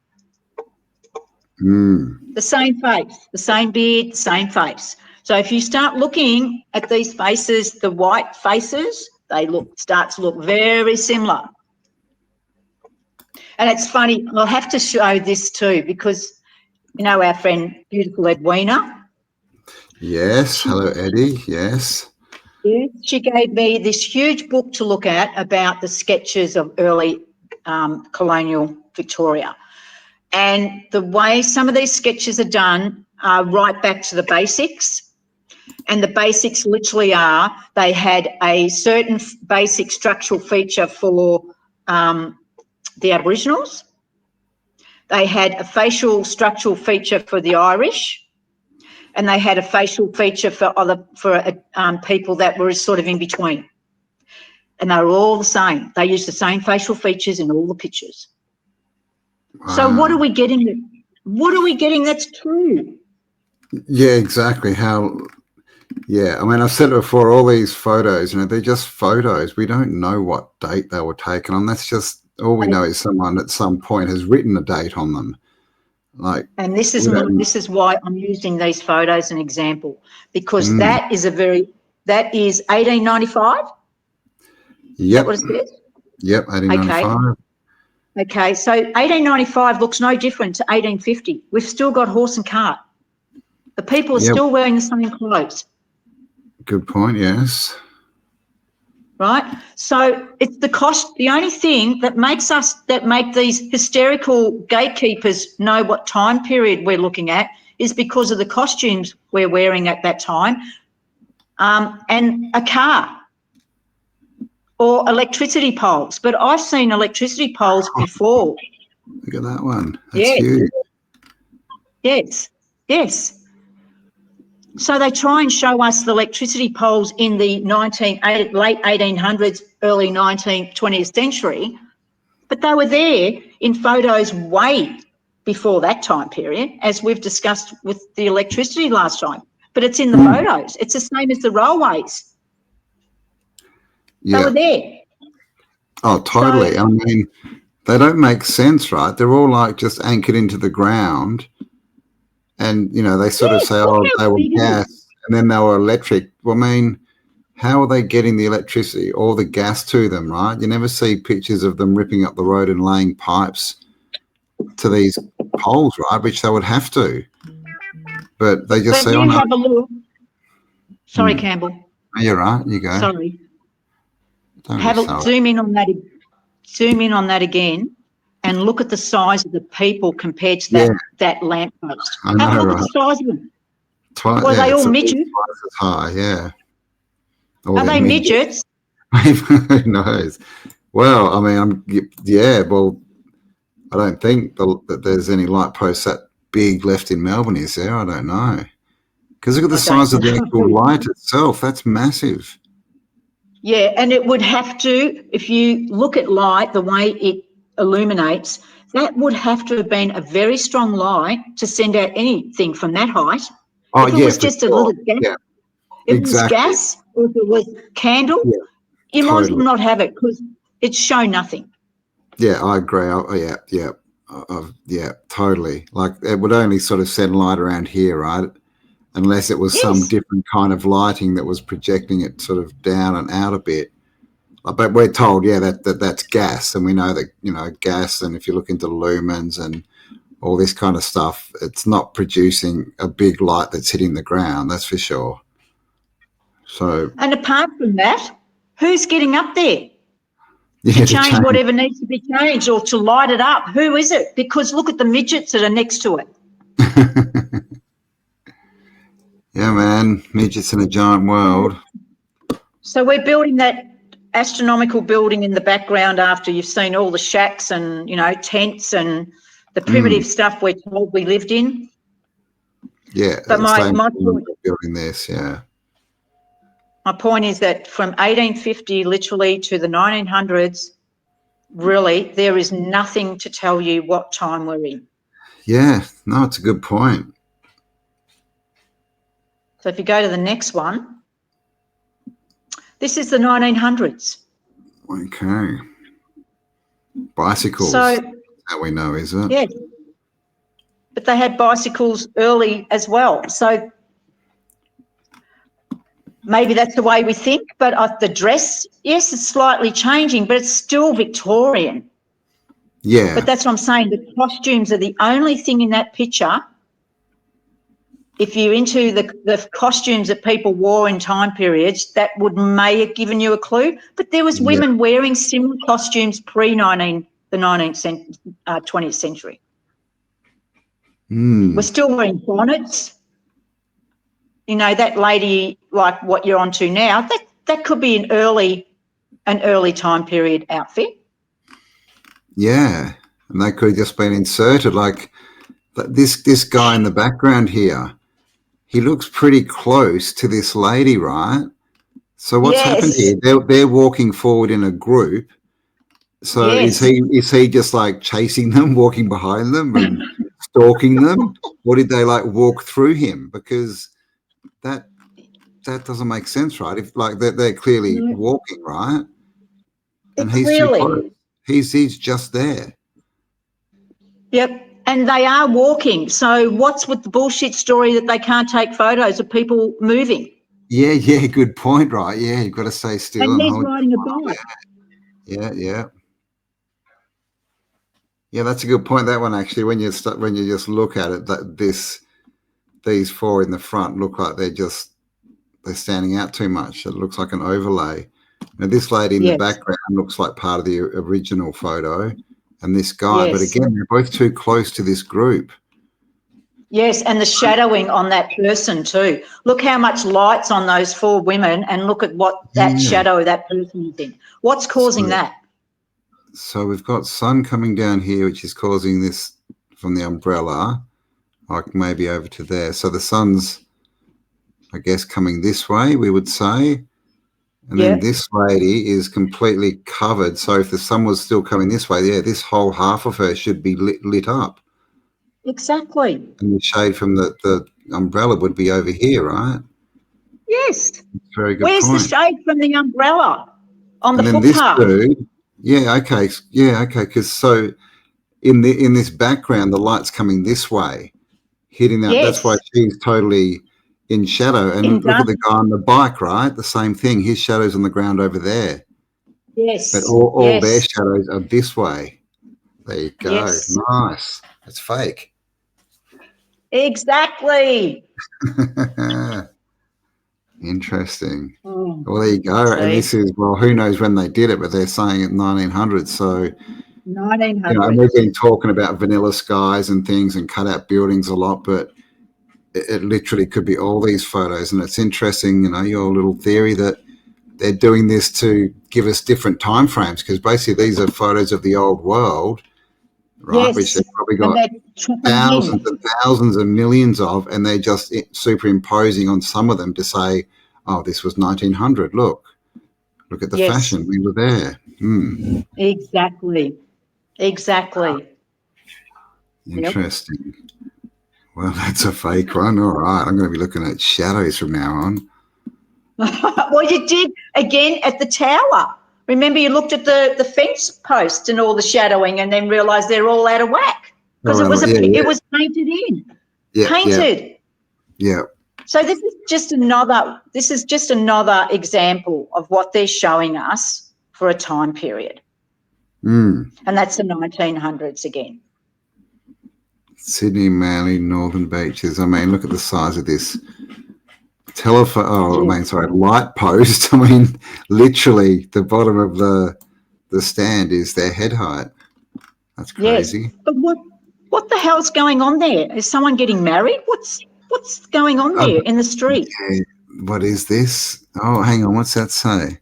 The same face, the same beard, the same face. So if you start looking at these faces, the white faces, they start to look very similar. And it's funny, I'll have to show this too because, you know, our friend, beautiful Edwina. Yes, hello, Eddie, yes. Yeah, she gave me this huge book to look at about the sketches of early colonial Victoria. And the way some of these sketches are done are right back to the basics. And the basics literally are they had a certain basic structural feature for the Aboriginals. they had a facial structural feature for the Irish, and they had a facial feature for people that were sort of in between. And they were all the same. They used the same facial features in all the pictures. Wow. So what are we getting? What are we getting that's true? Yeah, exactly. Yeah, I mean, I've said it before, all these photos, they're just photos. We don't know what date they were taken on. That's just, all we know is someone at some point has written a date on them. And this is why I'm using these photos as an example, because that is 1895. Yep. Is that what it says? Yep, 1895. Okay, so 1895 looks no different to 1850. We've still got horse and cart. The people are still wearing the same clothes. Good point, yes. Right? So it's the cost. The only thing that make these hysterical gatekeepers know what time period we're looking at is because of the costumes we're wearing at that time, and a car or electricity poles. But I've seen electricity poles before. Look at that one. That's huge. Yes. So they try and show us the electricity poles in the late 1800s, early 20th century, but they were there in photos way before that time period, as we've discussed with the electricity last time. But it's in the photos. It's the same as the railways. Yeah. They were there. Oh, totally. I mean, they don't make sense, right? They're all like just anchored into the ground. And, they sort of say, oh, they were gas and then they were electric. Well, I mean, how are they getting the electricity or the gas to them, right? You never see pictures of them ripping up the road and laying pipes to these poles, right, which they would have to. But they just say, oh, no. Have a look. Sorry, Campbell. Oh, you're right. You go. Sorry. Zoom in on that again. And look at the size of the people compared to that lamppost. I know, Have a look right? at the size of them. Well, they all midgets? Twice as high, yeah. Are they midgets? Who knows? Well, I mean, well, I don't think that there's any light posts that big left in Melbourne, is there? I don't know. Because look at the size of the actual light itself. That's massive. Yeah, and it would have to, if you look at light, the way it illuminates, that would have to have been a very strong light to send out anything from that height. Oh, if it was just a little gas, if it was gas or if it was candle, you might as well not have it because it's shown nothing. Yeah, I agree. Totally. Like it would only sort of send light around here, right? Unless it was some different kind of lighting that was projecting it sort of down and out a bit. But we're told, that's gas, and we know that gas. And if you look into lumens and all this kind of stuff, it's not producing a big light that's hitting the ground. That's for sure. So, and apart from that, who's getting up there to change whatever needs to be changed or to light it up? Who is it? Because look at the midgets that are next to it. Yeah, man, midgets in a giant world. So we're building that astronomical building in the background after you've seen all the shacks and, tents and the primitive stuff we're told we lived in. Yeah, but my point, building this, my point is that from 1850 literally to the 1900s, really, there is nothing to tell you what time we're in. Yeah, no, it's a good point. So if you go to the next one, this is the 1900s. Okay. Bicycles, so, that we know, is it? Yeah. But they had bicycles early as well. So maybe that's the way we think, but the dress, yes, it's slightly changing, but it's still Victorian. Yeah. But that's what I'm saying. The costumes are the only thing in that picture. If you're into the costumes that people wore in time periods, that may have given you a clue. But there was women wearing similar costumes the 20th century. We're still wearing bonnets. That lady, like what you're onto now, that could be an early time period outfit. Yeah. and they could have just been inserted. Like this guy in the background here, he looks pretty close to this lady, right? So what's happened Yes. here? They're walking forward in a group. So is Yes. he just like chasing them, walking behind them and stalking them? Or did they like walk through him? Because that doesn't make sense, right? If like they're clearly No, walking, right? And he's too close. clearly. He's just there. Yep. And they are walking. So what's with the bullshit story that they can't take photos of people moving? Yeah, good point, right? Yeah, you've got to stay still And and he's hold. riding a bike. Yeah. Yeah, that's a good point. That one actually, when you just look at it, that these four in the front look like they're standing out too much. It looks like an overlay. Now this lady in the Yes. background looks like part of the original photo, and this guy. But Yes. again, they're both too close to this group. Yes. And the shadowing on that person too. Look how much light's on those four women and look at what that Yeah. shadow of that person is in. What's causing that? So we've got sun coming down here, which is causing this from the umbrella, like maybe over to there. So the sun's, I guess, coming this way, we would say. And then this lady is completely covered. So if the sun was still coming this way, yeah, this whole half of her should be lit up. Exactly. And the shade from the umbrella would be over here, right? Yes. Very good Where's the point. shade from the umbrella? On the And then this footpath. dude, yeah, okay, because so in this background, the light's coming this way, hitting that. That's why Yes. she's totally in shadow. In And look at dark. the guy on the bike, right? The same thing. His shadow's on the ground over there, but Yes. all their Yes. shadows are this way. There you go. Yes. Nice. It's fake. Exactly. Interesting. Oh, Well, there you go. And see, this is, well, who knows when they did it, but they're saying at 1900s. So, and 1900s. we've been talking about vanilla skies and things and cut out buildings a lot, but it literally could be all these photos. And it's interesting, your little theory that they're doing this to give us different time frames, because basically these are photos of the old world, right? Which Yes. they've probably And got they're chopping thousands in. and thousands and millions of, and they're just superimposing on some of them to say, oh, this was 1900. Look at the Yes. fashion. We were there. Exactly. Exactly. Yep. Interesting. Well, that's a fake one. All right. I'm going to be looking at shadows from now on. Well, you did again at the tower. Remember, you looked at the fence post and all the shadowing, and then realised they're all out of whack because it was it was painted in, painted. Yeah. So this is just another example of what they're showing us for a time period, and that's the 1900s again. Sydney, Manly, Northern Beaches. I mean, look at the size of this light post. I mean, literally the bottom of the stand is their head height. That's crazy. Yes, but what the hell's going on there? Is someone getting married? What's going on there in the street? Yeah. What is this? Oh, hang on. What's that say?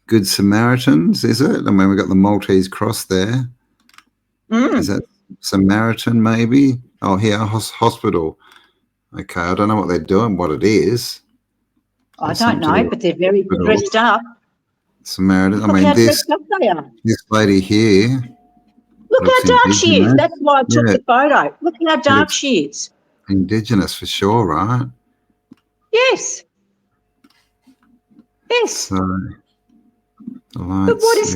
Good Samaritans, is it? I mean, we've got the Maltese cross there. Is that Samaritan, maybe? Oh, here, hospital. Okay, I don't know what they're doing, what it is. I don't know, but they're very dressed up. Samaritan. Look how dressed up they are. This lady here. Look how dark she is. That's why I took the photo. Look how dark she is. Indigenous for sure, right? Yes. Yes. So, but what is...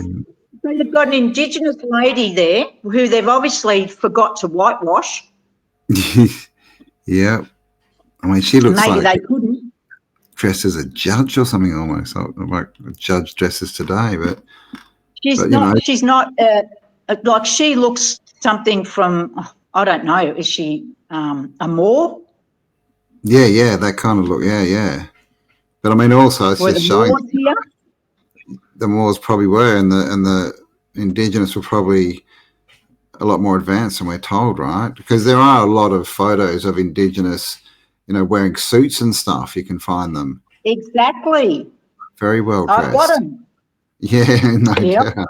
So they've got an Indigenous lady there who they've obviously forgot to whitewash. Yeah. I mean, she looks maybe like... they couldn't. Dressed as a judge or something almost, like a judge dresses today, but... She's not like she looks something from, I don't know, is she a Moor? Yeah, that kind of look, yeah. But I mean, also it's just showing the Moors probably were, and the Indigenous were probably a lot more advanced than we're told, right? Because there are a lot of photos of Indigenous, wearing suits and stuff. You can find them. Exactly. Very well dressed. I've got them. Yeah, no doubt.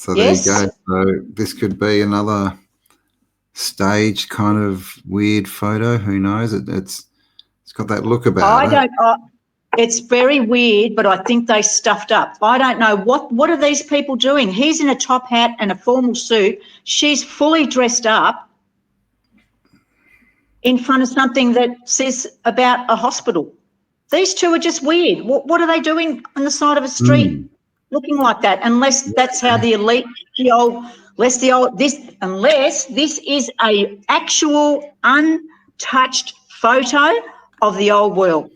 So there you Yes. go. So this could be another staged kind of weird photo. Who knows? It's got that look about it. It's very weird, but I think they stuffed up. I don't know what are these people doing. He's in a top hat and a formal suit. She's fully dressed up in front of something that says about a hospital. These two are just weird. What are they doing on the side of a street looking like that? Unless that's how the elite, unless this is a actual untouched photo of the old world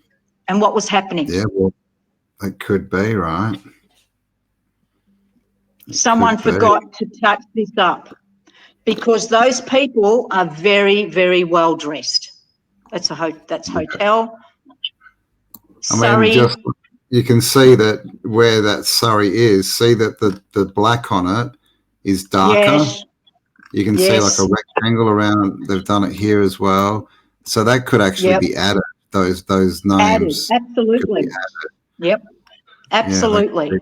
and what was happening. Yeah, well, it could be, right? Someone forgot to touch this up because those people are very, very well dressed. That's hotel. I mean, just you can see that where that Surrey is. See that the black on it is darker. Yes. You can see like a rectangle around. They've done it here as well. So that could actually be added. Those names. Added. Absolutely. Yep. Absolutely. Yeah,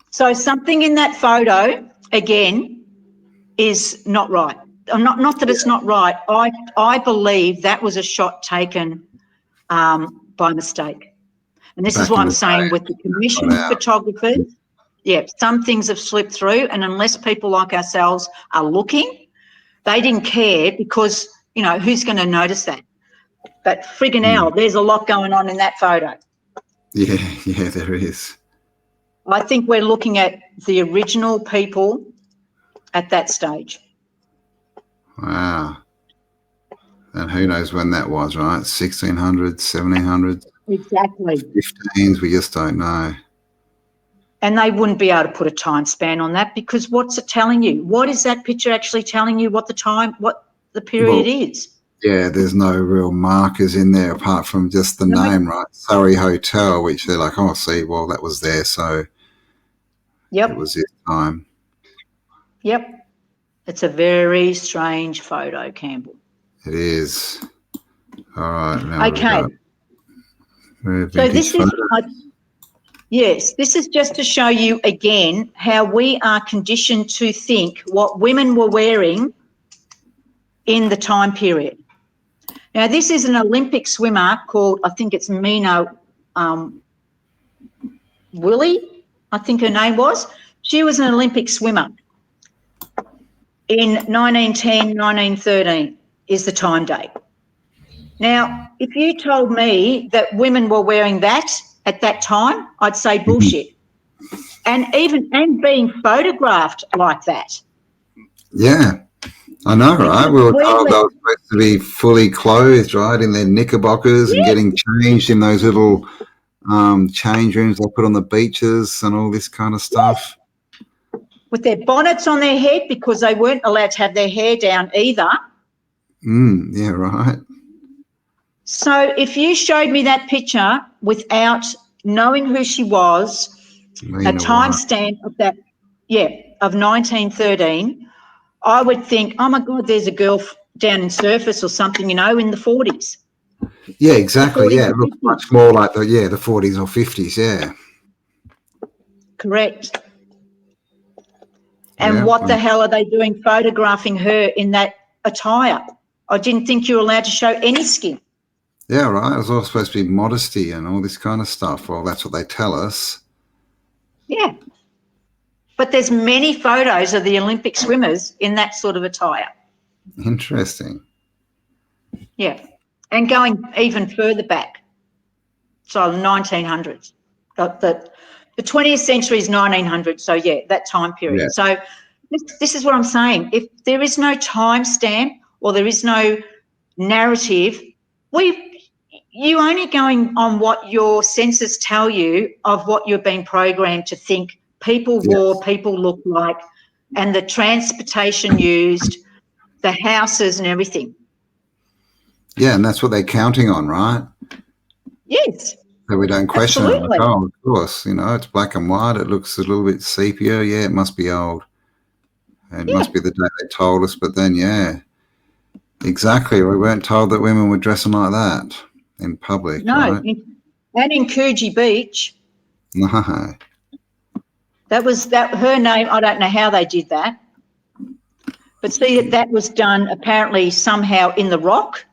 so something in that photo again is not right. Not that it's not right. I believe that was a shot taken by mistake. And this is what I'm saying with the commissioned photographers. Yeah, some things have slipped through, and unless people like ourselves are looking, they didn't care because, you know, who's going to notice that? But friggin' hell, there's a lot going on in that photo. Yeah, there is. I think we're looking at the original people at that stage. Wow. And who knows when that was, right? 1600s, 1700s? Exactly. 15s, we just don't know. And they wouldn't be able to put a time span on that because what's it telling you? What is that picture actually telling you what the period is? Yeah, there's no real markers in there apart from just the name, right? Surrey Hotel, which they're like, oh, see, well, that was there, so it was this time. Yep. It's a very strange photo, Campbell. It is. All right. Now okay. So this is, yes, this is just to show you again how we are conditioned to think what women were wearing in the time period. Now, this is an Olympic swimmer called, I think it's Mina Willie, I think her name was. She was an Olympic swimmer in 1910, 1913 is the time date. Now, if you told me that women were wearing that at that time, I'd say bullshit. And being photographed like that. Yeah. I know, right? We were told they were supposed to be fully clothed, right, in their knickerbockers and getting changed in those little change rooms they put on the beaches and all this kind of stuff. With their bonnets on their head because they weren't allowed to have their hair down either. Yeah, right. So if you showed me that picture without knowing who she was, a timestamp of that, of 1913, I would think, oh, my God, there's a girl down in Surface or something, you know, in the 40s. Yeah, exactly. Yeah, it looks much more like the 40s or 50s, yeah. Correct. And what the hell are they doing photographing her in that attire? I didn't think you were allowed to show any skin. Yeah, right. It was all supposed to be modesty and all this kind of stuff. Well, that's what they tell us. Yeah. But there's many photos of the Olympic swimmers in that sort of attire. Interesting. Yeah. And going even further back. So 1900s. The 20th century is 1900, so, that time period. Yeah. So this is what I'm saying. If there is no timestamp or there is no narrative, you only going on what your senses tell you of what you're being programmed to think people wore, people look like, and the transportation used, the houses and everything. Yeah, and that's what they're counting on, right? Yes. So we don't question it. Like, oh, of course, you know, it's black and white. It looks a little bit sepia. Yeah, it must be old. It must be the day they told us. But then, exactly. We weren't told that women were dressing like that in public, right? And in Coogee Beach. No. That was her name. I don't know how they did that. But see, that was done apparently somehow in the rock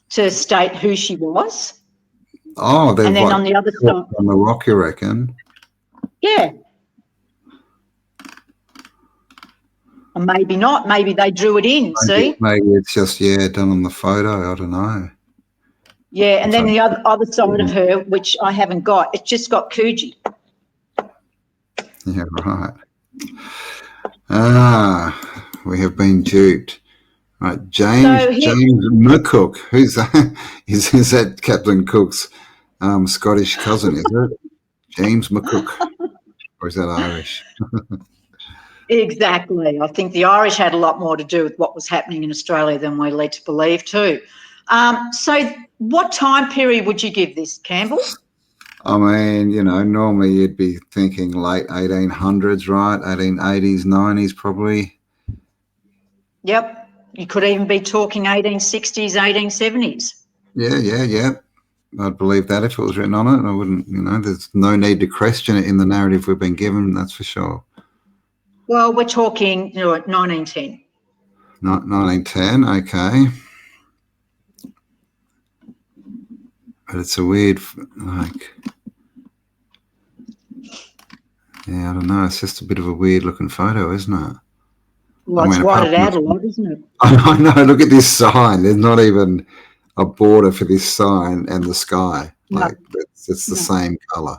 to state who she was. Oh, they've and then on the other side, on the rock, you reckon? Yeah. Or maybe not. Maybe they drew it in, see? Maybe it's just, done on the photo. I don't know. Yeah, and then the other side of her, which I haven't got, it's just got Coogee. Yeah, right. We have been duped. Right, James McCook. Who's that? Is that Captain Cook's Scottish cousin, is it? James McCook. Or is that Irish? Exactly. I think the Irish had a lot more to do with what was happening in Australia than we're led to believe too. So what time period would you give this, Campbell? I mean, normally you'd be thinking late 1800s, right? 1880s, 90s probably. Yep. You could even be talking 1860s, 1870s. Yeah. I'd believe that if it was written on it. I wouldn't, there's no need to question it in the narrative we've been given, that's for sure. Well, we're talking 1910. 1910, okay. But it's a weird, I don't know. It's just a bit of a weird looking photo, isn't it? Well, it's whited out a lot, isn't it? I know. Look at this sign. There's not even a border for this sign and the sky. Like it's the same colour.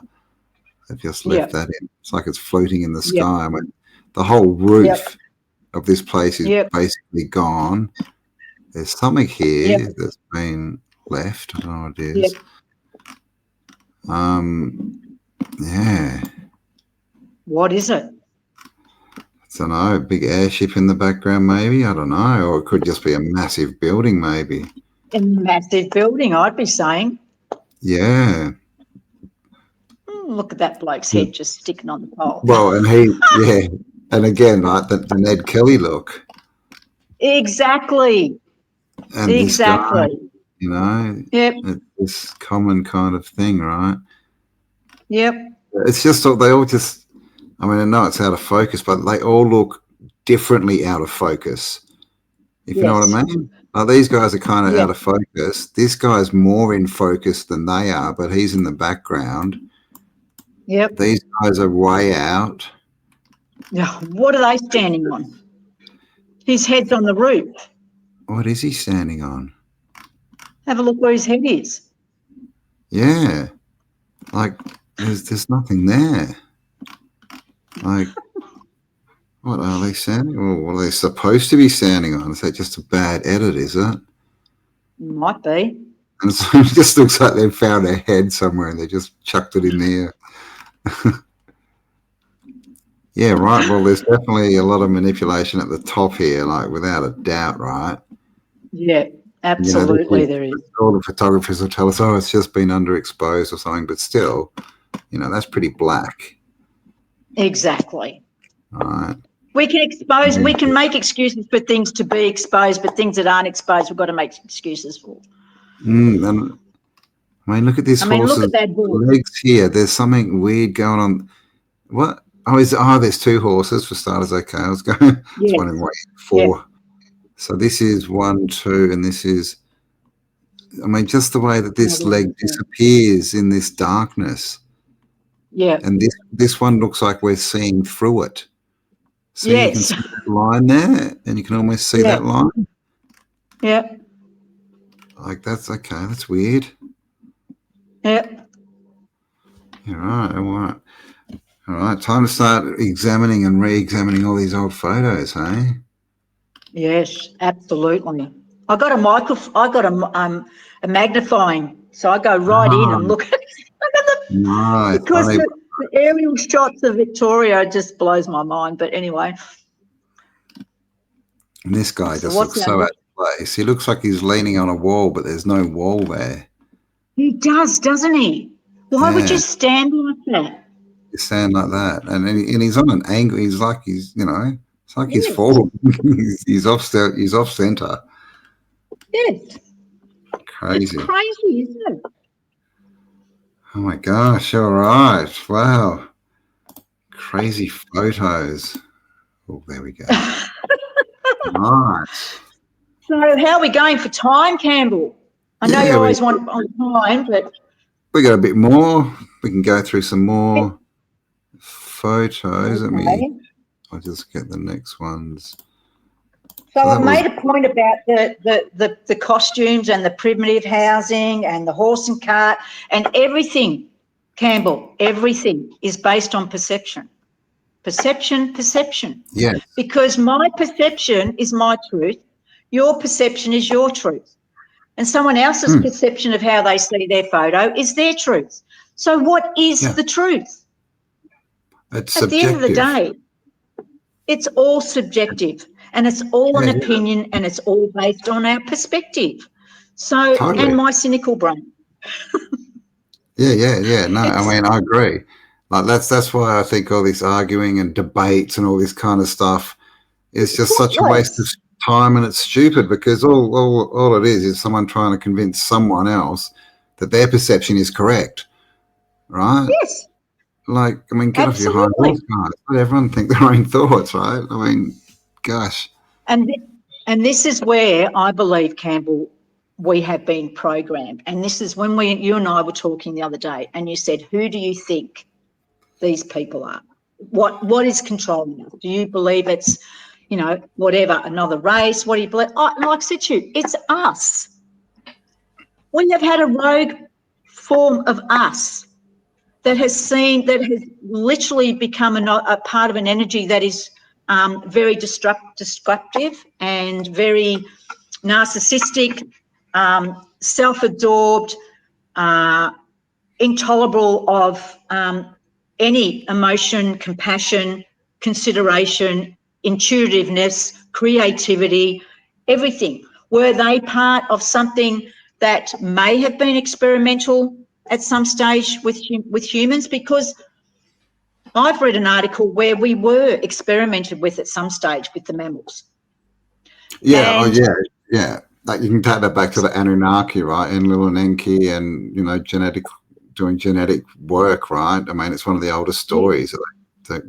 They've just left that in. It's like it's floating in the sky. I mean, the whole roof of this place is basically gone. There's something here that's been left. I don't know what it is. Yeah. What is it? I don't know. A big airship in the background, maybe. I don't know. Or it could just be a massive building, maybe. A massive building, I'd be saying. Yeah. Look at that bloke's head just sticking on the pole. Well, and and again, like the Ned Kelly look. Exactly. And exactly. This guy, it's this common kind of thing, right? Yep. It's just they all just. I mean, I know it's out of focus, but they all look differently out of focus. If you know what I mean. Like these guys are kind of out of focus. This guy's more in focus than they are, but he's in the background. Yep. These guys are way out. Yeah. What are they standing on? His head's on the roof. What is he standing on? Have a look where his head is. Yeah. Like there's nothing there. Like, what are they standing? Or what are they supposed to be standing on? Is that just a bad edit, is it? Might be. And so it just looks like they've found a head somewhere and they just chucked it in there. Yeah, right. Well, there's definitely a lot of manipulation at the top here, like without a doubt, right? Yeah, absolutely there is. All the photographers will tell us, oh, it's just been underexposed or something, but still, that's pretty black. Exactly. All right. We can make excuses for things to be exposed, but things that aren't exposed, we've got to make excuses for. And, I mean, look at this horse's look at that legs here. There's something weird going on. What? There's two horses for starters. Okay, I was going. I was wondering what four. Yeah. So this is 1, 2, and this is. I mean, just the way that this leg disappears in this darkness. Yeah. And this one looks like we're seeing through it. So you can see that line there, and you can almost see that line. Yeah. Like that's okay. That's weird. Yeah. All right. All right, time to start examining and re-examining all these old photos, hey? Yes, absolutely. I got a magnifying, so I go right in and look at them. Nice. Because the aerial shots of Victoria just blows my mind. But anyway. And this guy just looks so out of place. He looks like he's leaning on a wall, but there's no wall there. He does, doesn't he? Why would you stand like that? You stand like that, and he's on an angle. He's like it's like he's falling. he's off center. Yes. Crazy. It's crazy, isn't it? Oh my gosh! All right. Wow. Crazy photos. Oh, there we go. Nice. So how are we going for time, Campbell? I know you always want on time, but... We got a bit more. We can go through some more photos. Okay. I'll just get the next ones. So I made a point about the costumes and the primitive housing and the horse and cart and everything, Campbell, everything is based on perception. Perception, perception. Yeah. Because my perception is my truth, your perception is your truth. And someone else's perception of how they see their photo is their truth. So what is the truth? It's At the end of the day, it's all subjective and it's all an opinion and it's all based on our perspective. So, and my cynical brain. No, I mean, I agree. Like that's why I think all this arguing and debates and all this kind of stuff is just such a waste of time, and it's stupid because all it is someone trying to convince someone else that their perception is correct, right? Yes. Like, I mean, get off your high horse, guys. Let everyone think their own thoughts, right? I mean, gosh. And this is where I believe, Campbell, we have been programmed. And this is when you and I were talking the other day, and you said, who do you think these people are? What is controlling us? Do you believe it's, you know, whatever, another race? What do you believe? Like I said to you, it's us. We have had a rogue form of us that has literally become a part of an energy that is very destructive and very narcissistic, self-absorbed, intolerable of any emotion, compassion, consideration, intuitiveness, creativity, everything. Were they part of something that may have been experimental at some stage with humans? Because I've read an article where we were experimented with at some stage with the mammals. Yeah, yeah. Like you can take that back to the Anunnaki, right? And Lil and Enki and, you know, doing genetic work, right? I mean, it's one of the oldest stories. They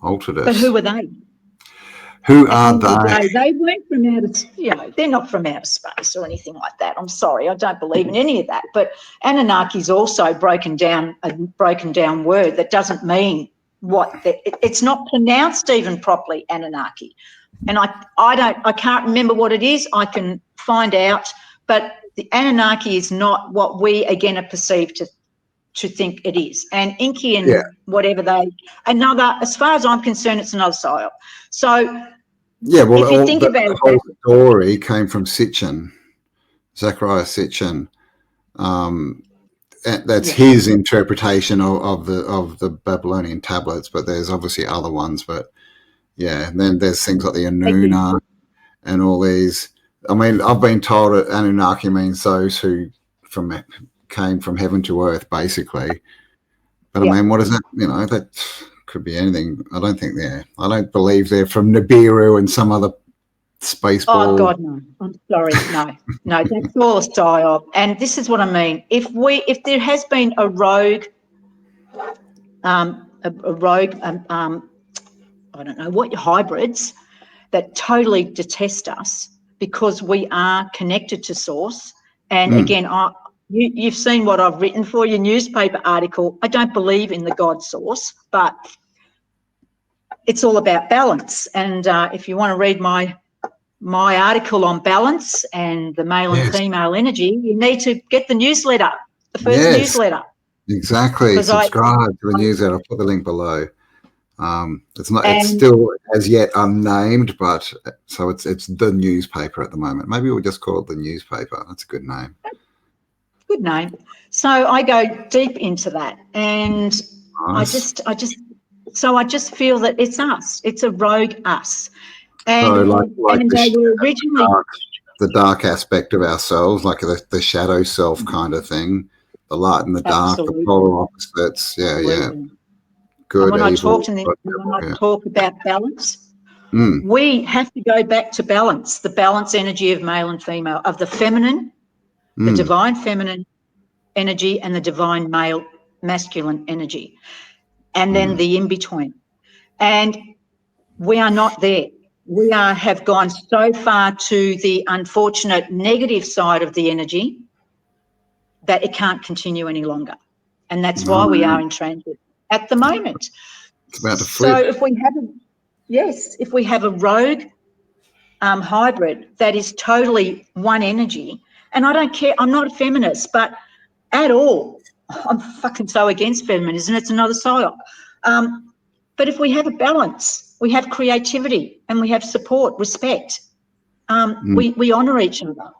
altered us. But who were they? Who are they? They weren't from outer, you know, they're not from outer space or anything like that. I'm sorry, I don't believe in any of that. But Anunnaki is also a broken down word that doesn't mean it's not pronounced even properly, Anunnaki. And I can't remember what it is. I can find out. But the Anunnaki is not what we again are perceived to think it is. And Inky and whatever as far as I'm concerned, it's another psyop. So yeah, well, if you think about the whole story came from Sitchin, Zachariah Sitchin. That's his interpretation of the Babylonian tablets, but there's obviously other ones. But yeah, and then there's things like the Anuna and all these. I mean, I've been told that Anunnaki means those who came from heaven to earth, basically. But I mean, what is that? You know, that could be anything. I don't believe they're from Nibiru and some other space ball. Oh God, no! I'm sorry, no, that's all a psyop. And this is what I mean. If there has been a rogue, I don't know what hybrids that totally detest us because we are connected to source. And again, you've seen what I've written for your newspaper article. I don't believe in the God source, but it's all about balance. And if you want to read my article on balance and the male and female energy, you need to get the newsletter, the first newsletter. Exactly. Subscribe to the newsletter. I'll put the link below. It's still as yet unnamed, but so it's the newspaper at the moment. Maybe we'll just call it the newspaper. That's a good name. Good name. So I go deep into that, and nice. I just feel that it's us. It's a rogue us. And, so and they were originally the dark aspect of ourselves, like the shadow self kind of thing, the light and the dark, the polar opposites. Yeah. Good. And when I talk about balance, we have to go back to balance, the balance energy of male and female, of the feminine, the divine feminine energy and the divine male masculine energy. and then the in-between. And we are not there. We have gone so far to the unfortunate negative side of the energy that it can't continue any longer. And that's why we are in transit at the moment. It's about to flip. So if we have a rogue hybrid that is totally one energy, and I don't care, I'm not a feminist, but at all, I'm fucking so against feminism, it's another psyop. But if we have a balance, we have creativity and we have support, respect, we honour each other.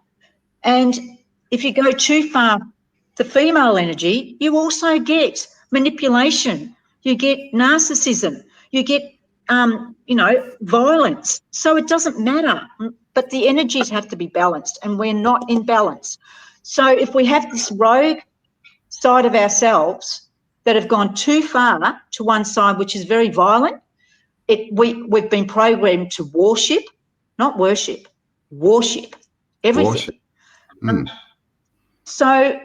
And if you go too far, the female energy, you also get manipulation, you get narcissism, you get, violence. So it doesn't matter, but the energies have to be balanced, and we're not in balance. So if we have this rogue side of ourselves that have gone too far to one side, which is very violent, we've been programmed to worship, not worship, worship everything. So,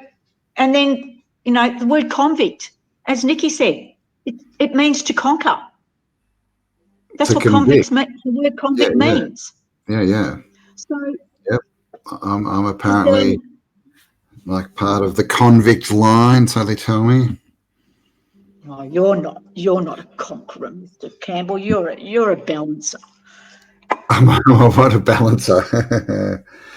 and then, the word convict, as Nikki said, it means to conquer. That's what convicts mean. The word convict means. Yeah. So, yep, I'm apparently like part of the convict line, so they tell me. Oh, you're not a conqueror, Mr. Campbell. You're a balancer. What a balancer.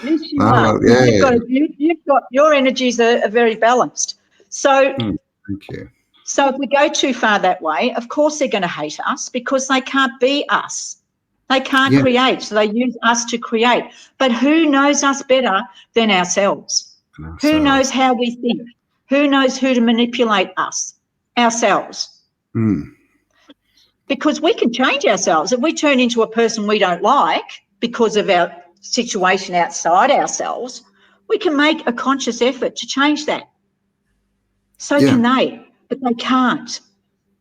Yes, you are. Yeah. You've got your energies are very balanced. So, thank you. So if we go too far that way, of course they're going to hate us because they can't be us. They can't create, so they use us to create. But who knows us better than ourselves? Who knows how we think? Who knows who to manipulate us? Ourselves. Because we can change ourselves. If we turn into a person we don't like because of our situation outside ourselves, we can make a conscious effort to change that. So can they. But they can't.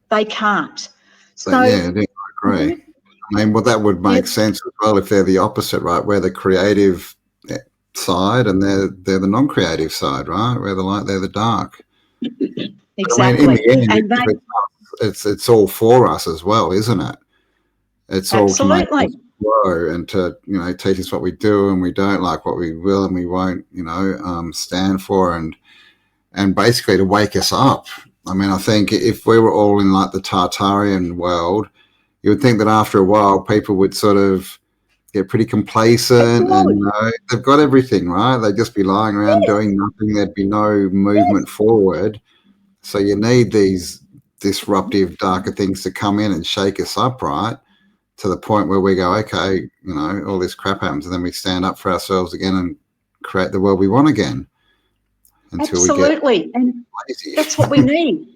They can't. So I agree. I mean, well, that would make sense as well if they're the opposite, right? We're the creative side and they're the non-creative side, right? We're the light, they're the dark. Exactly. I mean, in the end, it's all for us as well, isn't it? It's all to make us grow and to, teach us what we do and we don't like, what we will and we won't, stand for, and basically to wake us up. I mean, I think if we were all in like the Tartarian world, you would think that after a while people would sort of get pretty complacent and they've got everything, right? They'd just be lying around doing nothing. There'd be no movement forward. So you need these disruptive, darker things to come in and shake us up, right? To the point where we go, okay, all this crap happens, and then we stand up for ourselves again and create the world we want again. Absolutely. And that's what we need.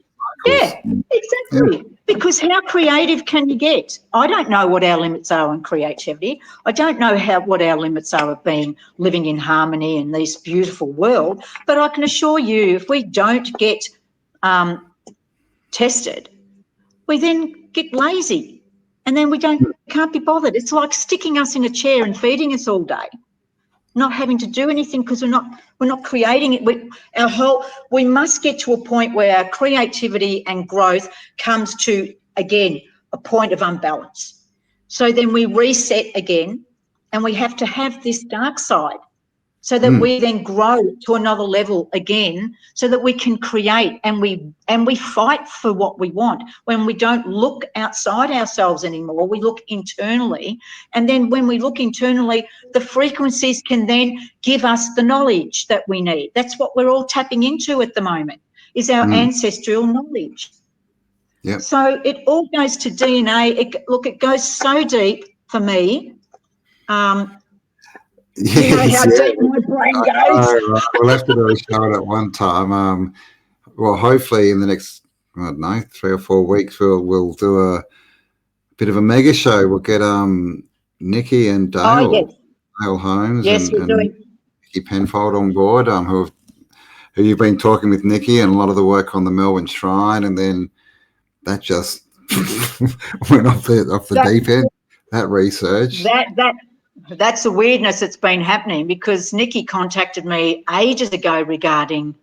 Yeah, exactly. Because how creative can you get? I don't know what our limits are on creativity. I don't know what our limits are of living in harmony in this beautiful world. But I can assure you, if we don't get tested, we then get lazy, and then we can't be bothered. It's like sticking us in a chair and feeding us all day, not having to do anything because we're not creating it. We must get to a point where our creativity and growth comes to, again, a point of unbalance. So then we reset again, and we have to have this dark side so that we then grow to another level again, so that we can create and we fight for what we want. When we don't look outside ourselves anymore, we look internally. And then when we look internally, the frequencies can then give us the knowledge that we need. That's what we're all tapping into at the moment, is our ancestral knowledge. Yep. So it all goes to DNA. It goes so deep for me. You know how deep my brain goes. We'll have to do a show at one time. Well, hopefully in the next, 3 or 4 weeks, we'll do a bit of a mega show. We'll get Nikki and Dale, Dale Holmes, and Nikki Penfold on board, who you've been talking with Nikki, and a lot of the work on the Melbourne Shrine, and then that just went off the deep end. That research. That's the weirdness that's been happening, because Nikki contacted me ages ago regarding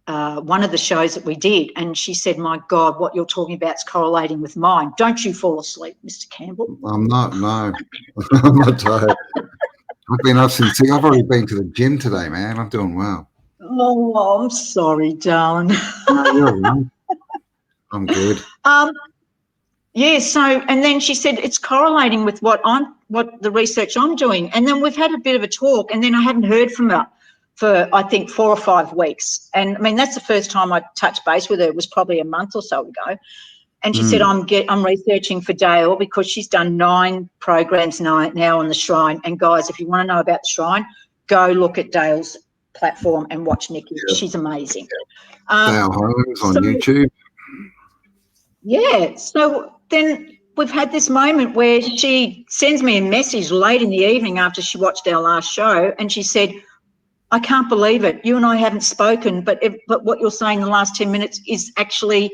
one of the shows that we did, and she said, "My God, what you're talking about is correlating with mine. Don't you fall asleep, Mr. Campbell." I'm not, no. I'm not tired. I've been up since I've already been to the gym today, man. I'm doing well. Oh, I'm sorry, darling. No, you're right. I'm good. Yeah, so, and then she said it's correlating with what the research I'm doing. And then we've had a bit of a talk, and then I haven't heard from her for, I think, 4 or 5 weeks. And I mean, that's the first time I touched base with her. It was probably a month or so ago. And she said, I'm researching for Dale because she's done 9 programs now on the Shrine. And guys, if you want to know about the Shrine, go look at Dale's platform and watch Nikki. Yeah. She's amazing. Dale Holmes on YouTube. Yeah, so then we've had this moment where she sends me a message late in the evening after she watched our last show, and she said, "I can't believe it. You and I haven't spoken, but what you're saying in the last 10 minutes is actually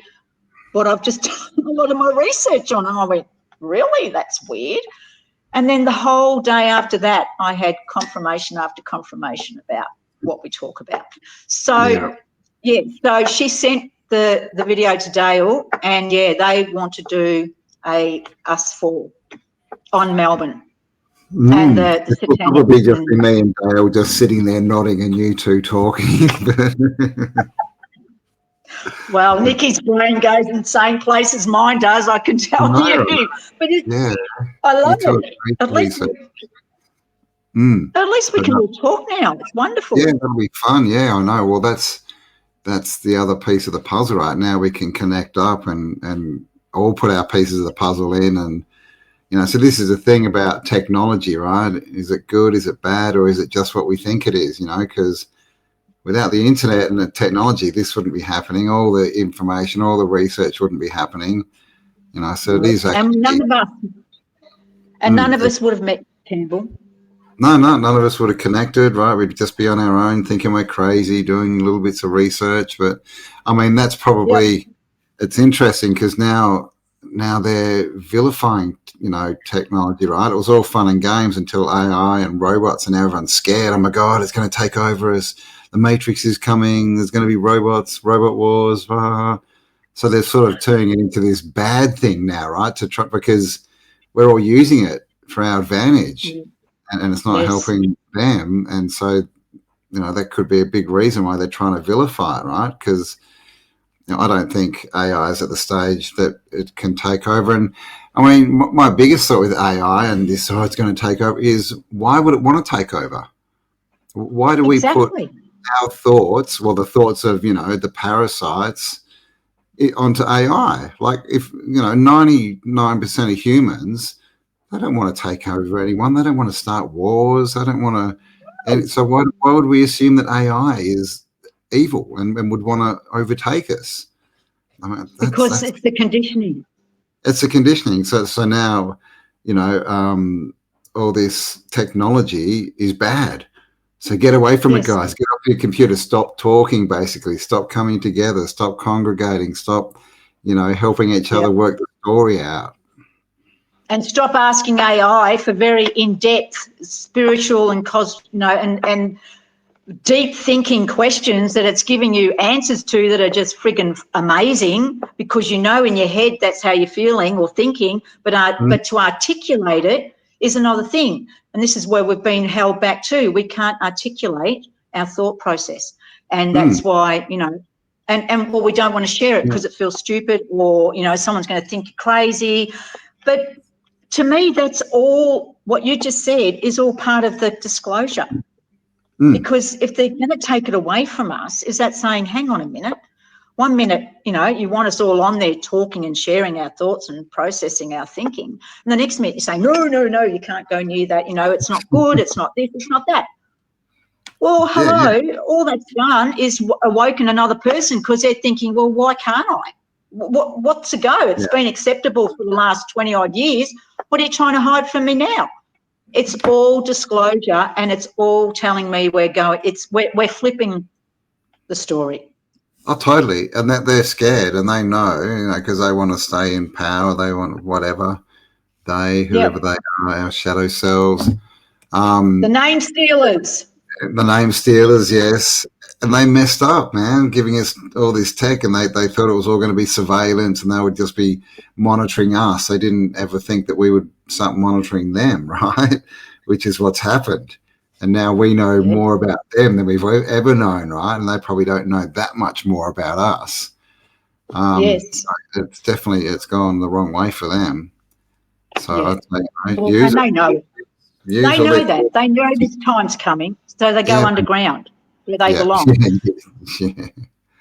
what I've just done a lot of my research on." And I went, "Really? That's weird." And then the whole day after that, I had confirmation after confirmation about what we talk about. So, yeah, so she sent the video to Dale, and, yeah, they want to do a Us 4 on Melbourne. And the It will probably just be me and Dale just sitting there nodding and you two talking. Well, Nikki's brain goes in the same place as mine does, I can tell you. But I love it. At least we can all talk now. It's wonderful. Yeah, that'll be fun. Yeah, I know. Well, that's the other piece of the puzzle right now. We can connect up and all put our pieces of the puzzle in, and so this is the thing about technology, right? Is it good? Is it bad? Or is it just what we think it is? Because without the internet and the technology, this wouldn't be happening. All the information, all the research wouldn't be happening. So it is actually. And none of us would have met Campbell. No, none of us would have connected, right? We'd just be on our own thinking we're crazy, doing little bits of research. But, I mean, that's probably, it's interesting because now they're vilifying, technology, right? It was all fun and games until AI and robots, and everyone's scared. Oh, my God, it's going to take over us. The Matrix is coming. There's going to be robots, robot wars. So they're sort of turning it into this bad thing now, right? Because we're all using it for our advantage. And it's not helping them. And so, that could be a big reason why they're trying to vilify it, right? Because I don't think AI is at the stage that it can take over. And, I mean, my biggest thought with AI and this, it's going to take over, is why would it want to take over? Why do we put our thoughts, the thoughts of, the parasites onto AI? Like if, 99% of humans, they don't want to take over anyone. They don't want to start wars. They don't want to. And so why would we assume that AI is evil and would want to overtake us? I mean, because it's the conditioning. It's the conditioning. So now, all this technology is bad. So get away from it, guys. Get off your computer. Stop talking, basically. Stop coming together. Stop congregating. Stop, helping each other work the story out. And stop asking AI for very in-depth spiritual and and deep thinking questions that it's giving you answers to that are just friggin' amazing, because in your head that's how you're feeling or thinking, but to articulate it is another thing. And this is where we've been held back too. We can't articulate our thought process, and that's why and we don't want to share it because it feels stupid, or someone's going to think you're crazy. But to me, that's all what you just said is all part of the disclosure. Because if they're going to take it away from us, is that saying, hang on a minute, 1 minute, you want us all on there talking and sharing our thoughts and processing our thinking. And the next minute you say, no, you can't go near that. It's not good. It's not this, it's not that. Well, hello, all that's done is awoken another person because they're thinking, well, why can't I? What's to go? It's been acceptable for the last 20 odd years. What are you trying to hide from me now? It's all disclosure, and it's all telling me we're flipping the story. Oh, totally. And that they're scared, and they know, because they want to stay in power. They want whatever whoever they are, our shadow selves. The name stealers. The name stealers, yes. And they messed up, man, giving us all this tech, and they thought it was all going to be surveillance and they would just be monitoring us. They didn't ever think that we would start monitoring them, right? Which is what's happened. And now we know more about them than we've ever known, right? And they probably don't know that much more about us. Yes. So it's gone the wrong way for them. So I'd say, well, and they know. They know that. They know this time's coming, so they go underground where they belong.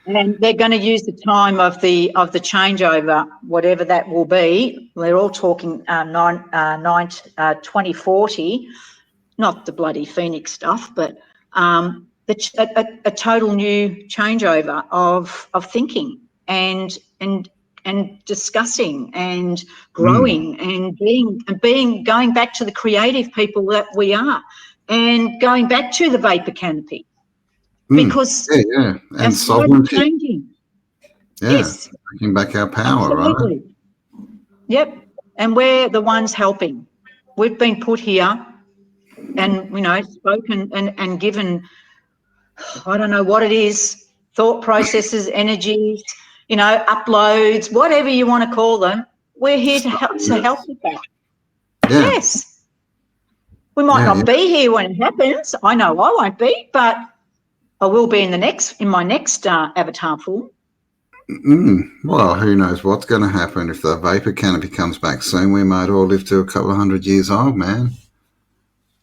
And they're going to use the time of the changeover, whatever that will be. They're all talking 2040, not the bloody Phoenix stuff, but a total new changeover of thinking and discussing and growing and being going back to the creative people that we are, and going back to the vapor canopy, because and sovereignty, changing. Yes, taking back our power. Absolutely. Right? Yep, and we're the ones helping. We've been put here and, spoken and given, I don't know what it is, thought processes, energies, uploads, whatever you want to call them. We're here to help with that. Yeah. Yes. We might not be here when it happens. I know I won't be, but I will be in my next avatar form. Well, who knows what's going to happen if the vapor canopy comes back soon? We might all live to a couple of 100 years old, man.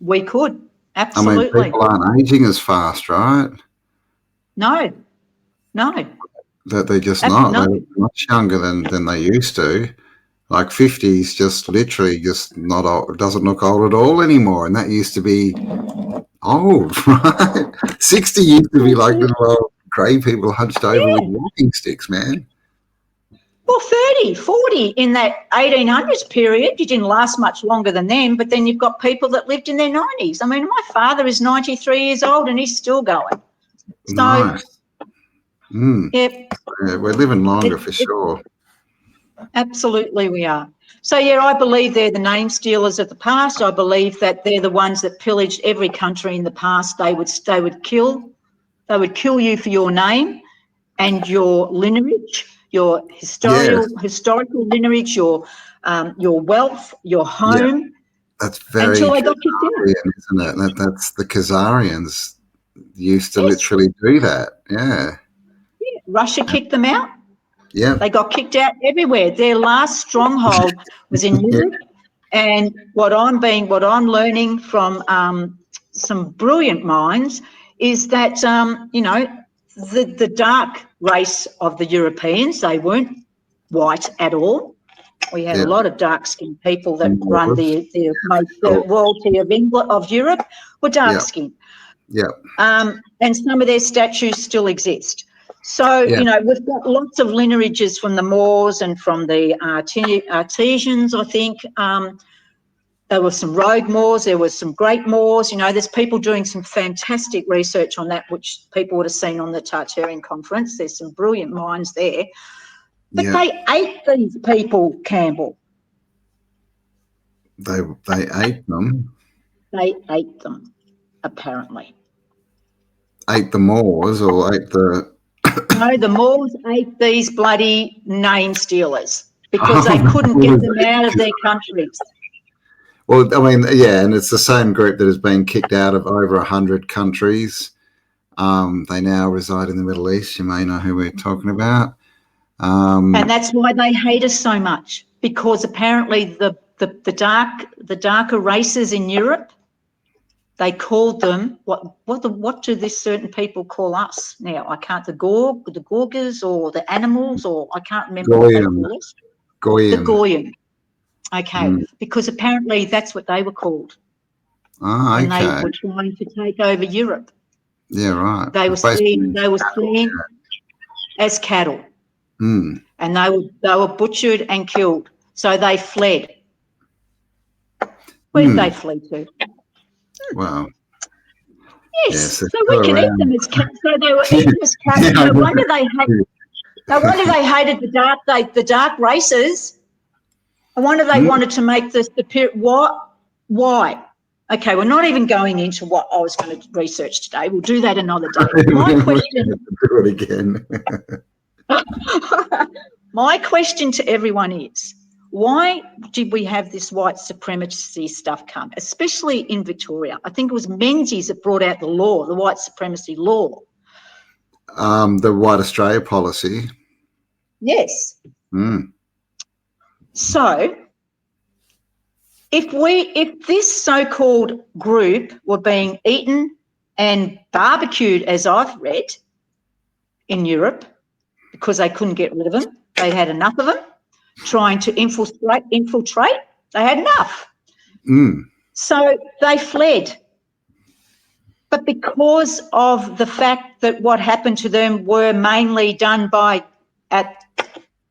We could, absolutely. I mean, people aren't aging as fast, right? No. That they're just not. No. They're much younger than they used to. Like 50 is just literally just not old. Doesn't look old at all anymore. And that used to be old, right? 60 used to be like little old grey people hunched over with walking sticks, man. Well, 30, 40 in that 1800s period, you didn't last much longer than them, but then you've got people that lived in their 90s. I mean, my father is 93 years old and he's still going. So, nice. Yeah, we're living longer for sure. Absolutely we are. So, I believe they're the name stealers of the past. I believe that they're the ones that pillaged every country in the past. They would kill you for your name and your lineage, your historical lineage, your wealth, your home. Yeah. That's very until they got kicked out, isn't it? That's the Khazarians used to literally do that. Yeah. Russia kicked them out. Yeah. They got kicked out everywhere. Their last stronghold was in Europe. And what I'm learning from some brilliant minds is that the dark race of the Europeans, they weren't white at all. We had a lot of dark-skinned people that run the royalty of England, of Europe, were dark-skinned. Yeah. And some of their statues still exist. So, we've got lots of lineages from the Moors and from the Artesians, I think. There were some rogue Moors, there was some great Moors. There's people doing some fantastic research on that, which people would have seen on the Tartarian conference. There's some brilliant minds there. But they ate these people, Campbell. They ate them? They ate them, apparently. Ate the Moors or ate the... No, the Moors ate these bloody name stealers because they couldn't get them out of their countries. Well, I mean, and it's the same group that has been kicked out of over 100 countries. They now reside in the Middle East. You may know who we're talking about. And that's why they hate us so much, because apparently the darker races in Europe, they called them what do these certain people call us now? I can't, the Gorgas or the animals, or I can't remember what they call us. The Goyim. Okay, because apparently that's what they were called. Oh, okay. And they were trying to take over Europe. Yeah, right. They were seen as cattle. And they were butchered and killed. So they fled. Where did they flee to? Wow. Yes, so we can eat them as cats. So they were eaten as cats. No wonder they hated the dark races. I wonder they wanted to make this the period. Why? Okay, we're not even going into what I was going to research today. We'll do that another day. My question. Do it again. My question to everyone is, why did we have this white supremacy stuff come, especially in Victoria? I think it was Menzies that brought out the law, the white supremacy law. The White Australia policy. Yes. Mm. So if this so-called group were being eaten and barbecued, as I've read, in Europe, because they couldn't get rid of them, they had enough of them, trying to infiltrate, they had enough. Mm. So they fled. But because of the fact that what happened to them were mainly done by, at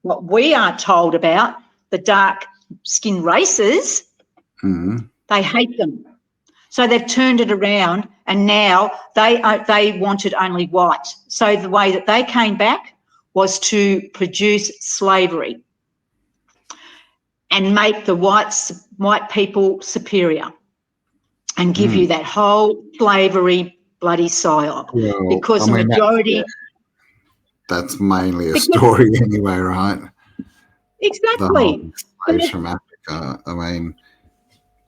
what we aren't told about, the dark-skinned races, they hate them. So they've turned it around, and now they wanted only white. So the way that they came back was to produce slavery and make the white people superior and give you that whole slavery bloody psyop. Well, because the majority... That's mainly a story anyway, right? Exactly. The slaves from Africa. I mean,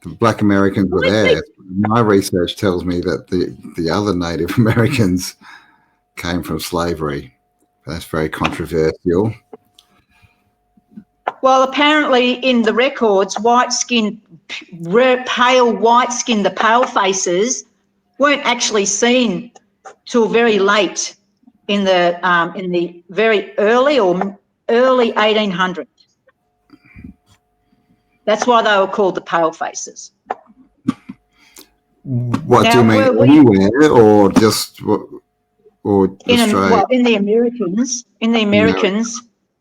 the Black Americans were there. My research tells me that the other Native Americans came from slavery. That's very controversial. Well, apparently in the records, white-skinned, pale white-skinned, the pale faces weren't actually seen till very late in the very early 1800s. That's why they were called the pale faces. What now, do you mean, anywhere or just or Australia? Well, in the Americans,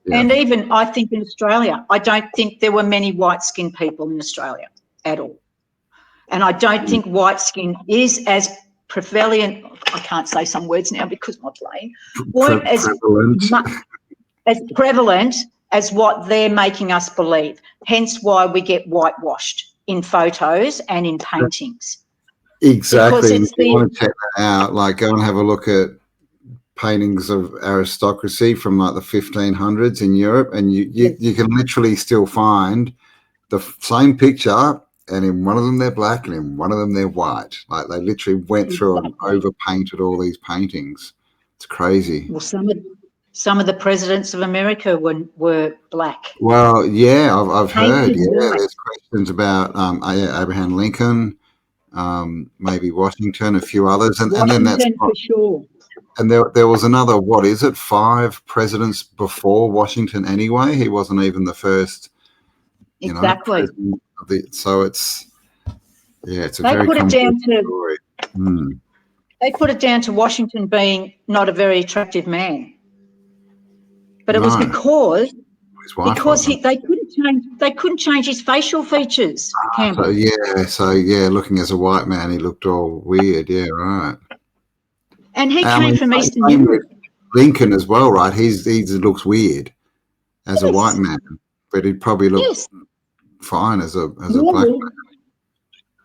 yeah. And even I think in Australia, I don't think there were many white-skinned people in Australia at all. And I don't think white skin is as prevalent. I can't say some words now because my brain weren't as prevalent as what they're making us believe. Hence why we get whitewashed in photos and in paintings. Exactly. If you want to check that out, like go and have a look at paintings of aristocracy from like the 1500s in Europe, and you can literally still find the same picture, and in one of them they're black and in one of them they're white. Like they literally went through and overpainted all these paintings. It's crazy. Well, some of the presidents of America were black. Well, yeah, I've heard. Yeah, there's questions about Abraham Lincoln, maybe Washington, a few others, and then that's for sure. And there was another, what is it, 5 presidents before Washington anyway? He wasn't even the first, exactly. So it's a very complex story. They put it down to Washington being not a very attractive man. But it was because they couldn't change his facial features, Campbell. So looking as a white man, he looked all weird. Yeah, right. And he came from Eastern Europe. Lincoln as well, right? He looks weird as a white man, but he'd probably look fine as a black man.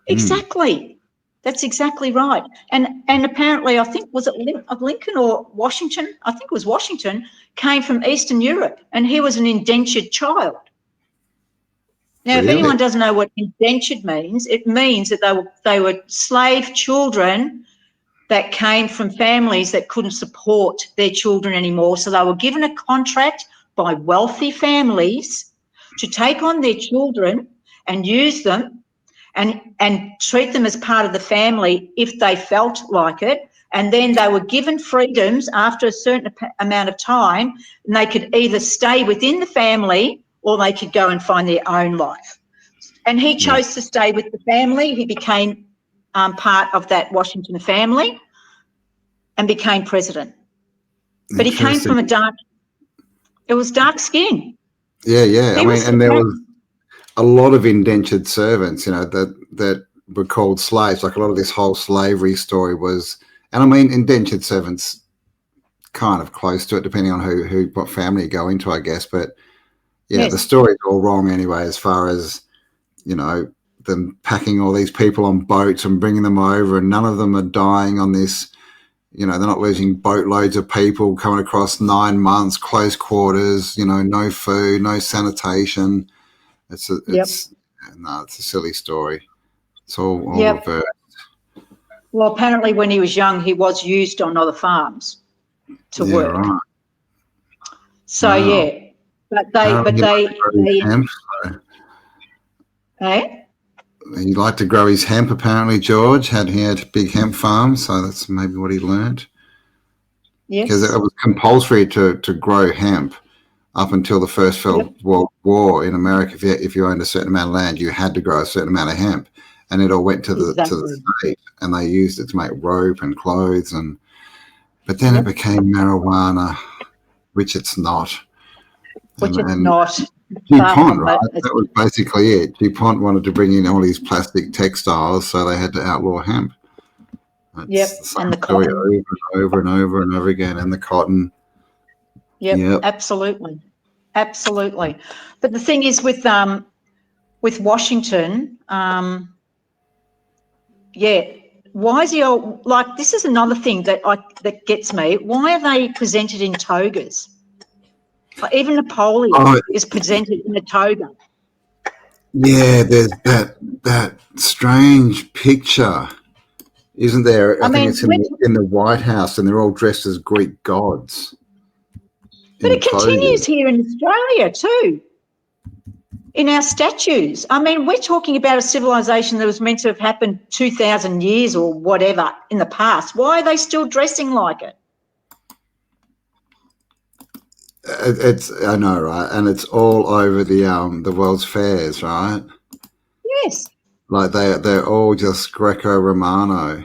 Exactly. That's exactly right. And apparently, I think, was it Lincoln or Washington? I think it was Washington, came from Eastern Europe, and he was an indentured child. Now, if anyone doesn't know what indentured means, it means that they were slave children that came from families that couldn't support their children anymore. So they were given a contract by wealthy families to take on their children and use them and treat them as part of the family if they felt like it. And then they were given freedoms after a certain amount of time, and they could either stay within the family or they could go and find their own life. And he chose to stay with the family. He became part of that Washington family and became president. But he came from dark skin. Yeah. I mean, and there was a lot of indentured servants, that were called slaves. Like a lot of this whole slavery story was, and I mean, indentured servants kind of close to it, depending on what family you go into, I guess. But the story's all wrong anyway, as far as, them packing all these people on boats and bringing them over, and none of them are dying on this. You know, they're not losing boatloads of people coming across 9 months, close quarters. You know, no food, no sanitation. It's a silly story. It's all reversed. Well, apparently when he was young, he was used on other farms to work. Right. So Wow. yeah, but they hemp, he liked to grow his hemp. Apparently, George he had a big hemp farm, so that's maybe what he learned. Yes, because it was compulsory to grow hemp up until the First World War in America. If you owned a certain amount of land, you had to grow a certain amount of hemp, and it all went to the state, and they used it to make rope and clothes. But then it became marijuana, which it's not. Not. DuPont, right? That was basically it. DuPont wanted to bring in all these plastic textiles, so they had to outlaw hemp. It's and the cotton over and over and over again, and the cotton. Yep. Absolutely. But the thing is with Washington, why is he all like? This is another thing that gets me. Why are they presented in togas? Like even Napoleon is presented in a toga. Yeah, there's that strange picture, isn't there? I think it's in the White House, and they're all dressed as Greek gods. But it continues here in Australia too, in our statues. I mean, we're talking about a civilization that was meant to have happened 2,000 years or whatever in the past. Why are they still dressing like it? I know, right? And it's all over the world's fairs, right? Yes. Like they're all just Greco-Romano.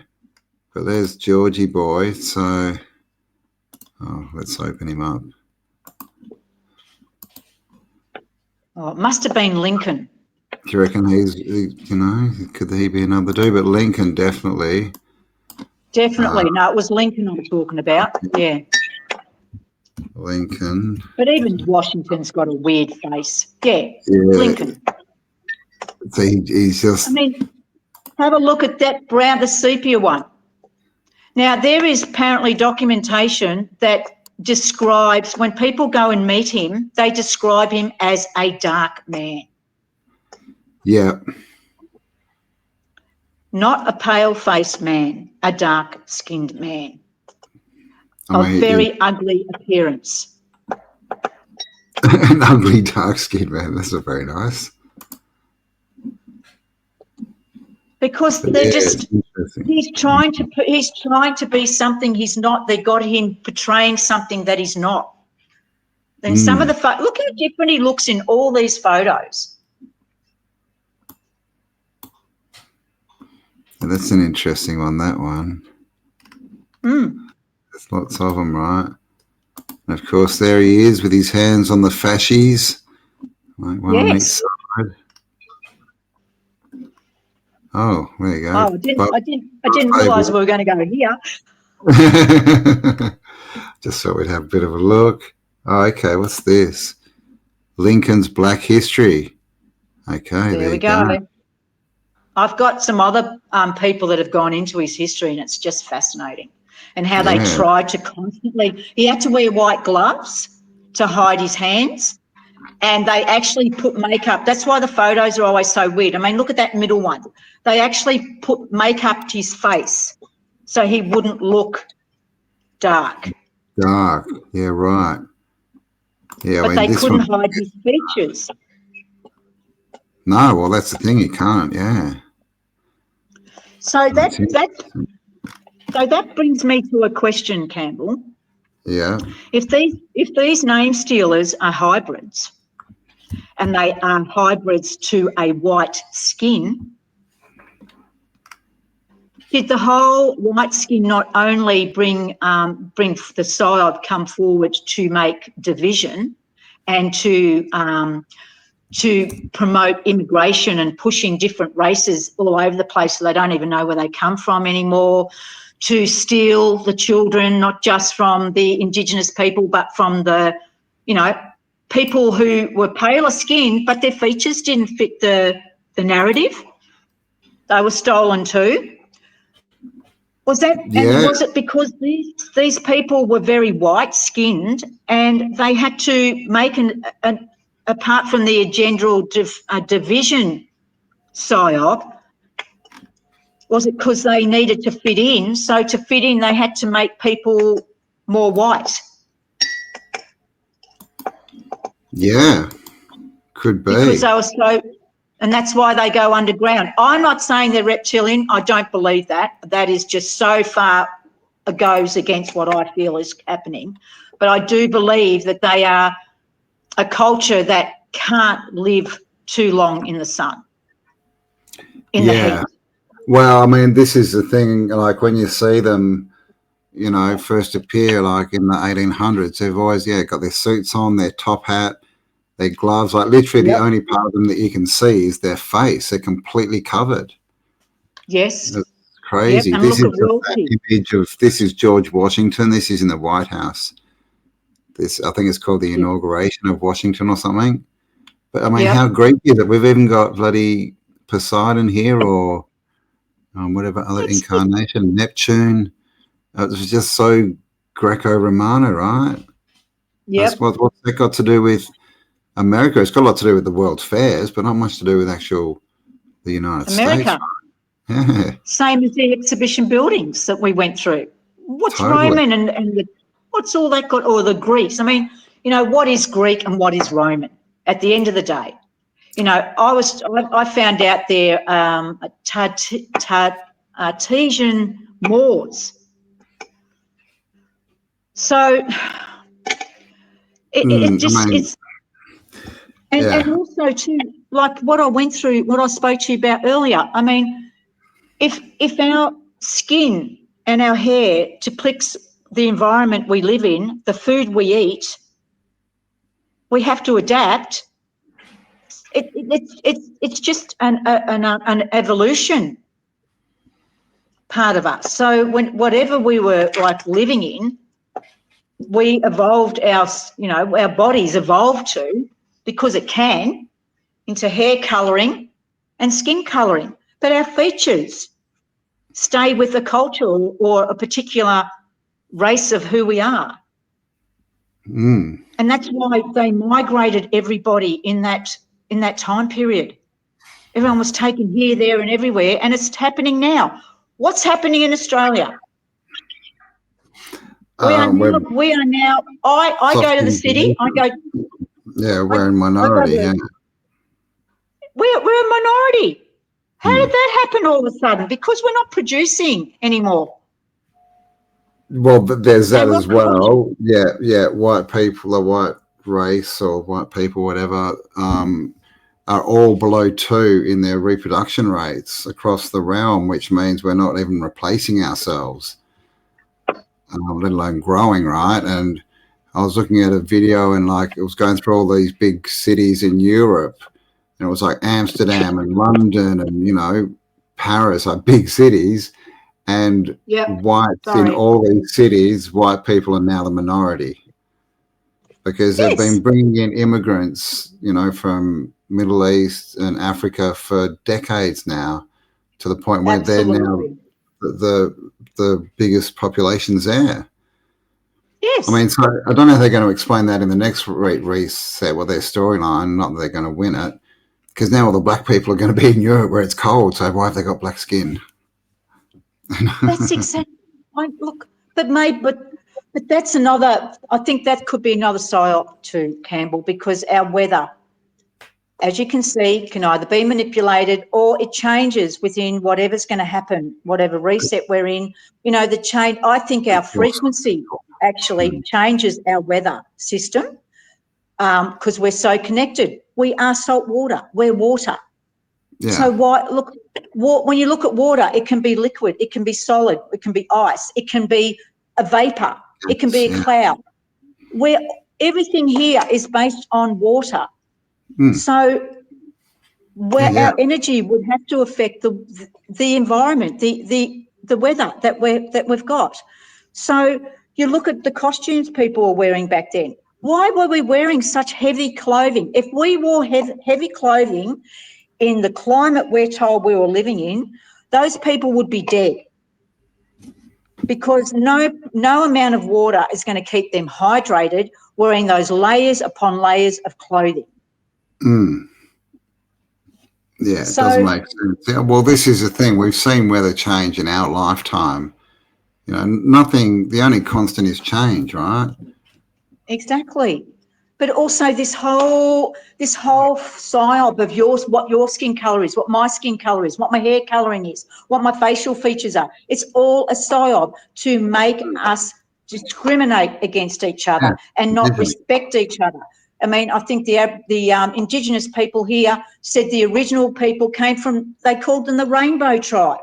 But there's Georgie boy, so let's open him up. Oh, it must have been Lincoln. Do you reckon could he be another dude? But Lincoln definitely. Definitely. No, it was Lincoln I'm talking about. Yeah. Lincoln. But even Washington's got a weird face. Yeah. Lincoln. So he's just. I mean, have a look at that brown, the sepia one. Now, there is apparently documentation that describes, when people go and meet him, they describe him as a dark man. Yeah. Not a pale-faced man, a dark-skinned man of very ugly appearance. An ugly, dark-skinned man. That's not very nice. Because they're he's trying to be something he's not. They got him portraying something that he's not. And some of the look how different he looks in all these photos. That's an interesting one, that one. There's lots of them, right? And of course, there he is with his hands on the fascies. Like one on each side. Oh, there you go. Oh, I didn't realise we were going to go here. Just thought we'd have a bit of a look. Oh, okay, what's this? Lincoln's Black History. Okay, there we go. I've got some other people that have gone into his history, and it's just fascinating. And how they tried to constantly, he had to wear white gloves to hide his hands, and they actually put makeup. That's why the photos are always so weird. I mean, look at that middle one. They actually put makeup to his face so he wouldn't look dark. Dark, yeah, right. Yeah, but they couldn't hide his features. No, well, that's the thing, you can't, yeah. So that brings me to a question, Campbell. Yeah. If these name stealers are hybrids, and they are hybrids to a white skin, did the whole white skin not only bring the side come forward to make division and to promote immigration and pushing different races all over the place so they don't even know where they come from anymore, to steal the children, not just from the Indigenous people but from the, people who were paler skinned but their features didn't fit the narrative? They were stolen too. Was that, and was it because these people were very white-skinned and they had to make apart from the gender division psyop, was it because they needed to fit in? So to fit in, they had to make people more white. Yeah, could be. Because they were so, and that's why they go underground. I'm not saying they're reptilian. I don't believe that. That is just so far goes against what I feel is happening. But I do believe that they are a culture that can't live too long in the sun, in the heat. Well, I mean, this is the thing, like when you see them, you know, first appear like in the 1800s, they've always, got their suits on, their top hat, their gloves, like literally the only part of them that you can see is their face. They're completely covered. Yes. It's crazy. Yep. This is the image of, this is George Washington. This is in the White House. This, I think it's called the inauguration of Washington or something. But I mean, how Greek is it? We've even got bloody Poseidon here, or whatever other incarnation, Neptune. It was just so Greco-Romano, right? Yep. What's that got to do with America? It's got a lot to do with the World's Fairs, but not much to do with the United States. Yeah. Same as the exhibition buildings that we went through. What's Roman and what's all that got, or the Greeks? I mean, you know, what is Greek and what is Roman at the end of the day? You know, I found out they're Tartesian Moors. So it just, it's, and also too, like what I went through, what I spoke to you about earlier. I mean, if our skin and our hair depicts the environment we live in, the food we eat, we have to adapt. It's just an evolution part of us. So whatever we were like living in, we evolved our bodies evolved to, because it can, into hair colouring and skin colouring. But our features stay with the culture or a particular race of who we are. Mm. And that's why they migrated everybody in that time period. Everyone was taken here, there and everywhere, and it's happening now. What's happening in Australia? We are now, I go to the city, we're in minority, We're a minority. How did that happen all of a sudden? Because we're not producing anymore. Well, but there's that as well. Yeah, white people, the white race or white people, whatever, are all below 2 in their reproduction rates across the realm, which means we're not even replacing ourselves, let alone growing, right? And I was looking at a video and like it was going through all these big cities in Europe, and it was like Amsterdam and London and, you know, Paris, like big cities, and whites in all these cities, white people are now the minority because they've been bringing in immigrants, you know, from Middle East and Africa for decades now, to the point where they're now the biggest populations there. Yes. I mean, so I don't know if they're going to explain that in the next reset, their storyline, not that they're going to win it, because now all the black people are going to be in Europe where it's cold, so why have they got black skin? That's exactly right. Look, but that's another, I think that could be another psyop too, Campbell, because our weather, as you can see, can either be manipulated or it changes within whatever's going to happen, whatever reset we're in. You know, the change, I think our frequency actually changes our weather system because we're so connected. We are salt water. We're water. Yeah. So when you look at water, it can be liquid, it can be solid, it can be ice, it can be a vapor, it can be a cloud. Everything here is based on water. So our energy would have to affect the environment, the weather that we've got. So you look at the costumes people were wearing back then. Why were we wearing such heavy clothing? If we wore heavy clothing in the climate we're told we were living in, those people would be dead, because no amount of water is going to keep them hydrated, wearing those layers upon layers of clothing. Yeah, it So, doesn't make sense. Yeah, well, this is the thing. We've seen weather change in our lifetime. You know, nothing, the only constant is change, right? exactly. But also this whole psyop of yours, what your skin colour is, what my skin colour is, what my hair colouring is, what my facial features are. It's all a psyop to make us discriminate against each other and not respect each other. I mean, I think the Indigenous people here said the original people came from, they called them the Rainbow Tribe,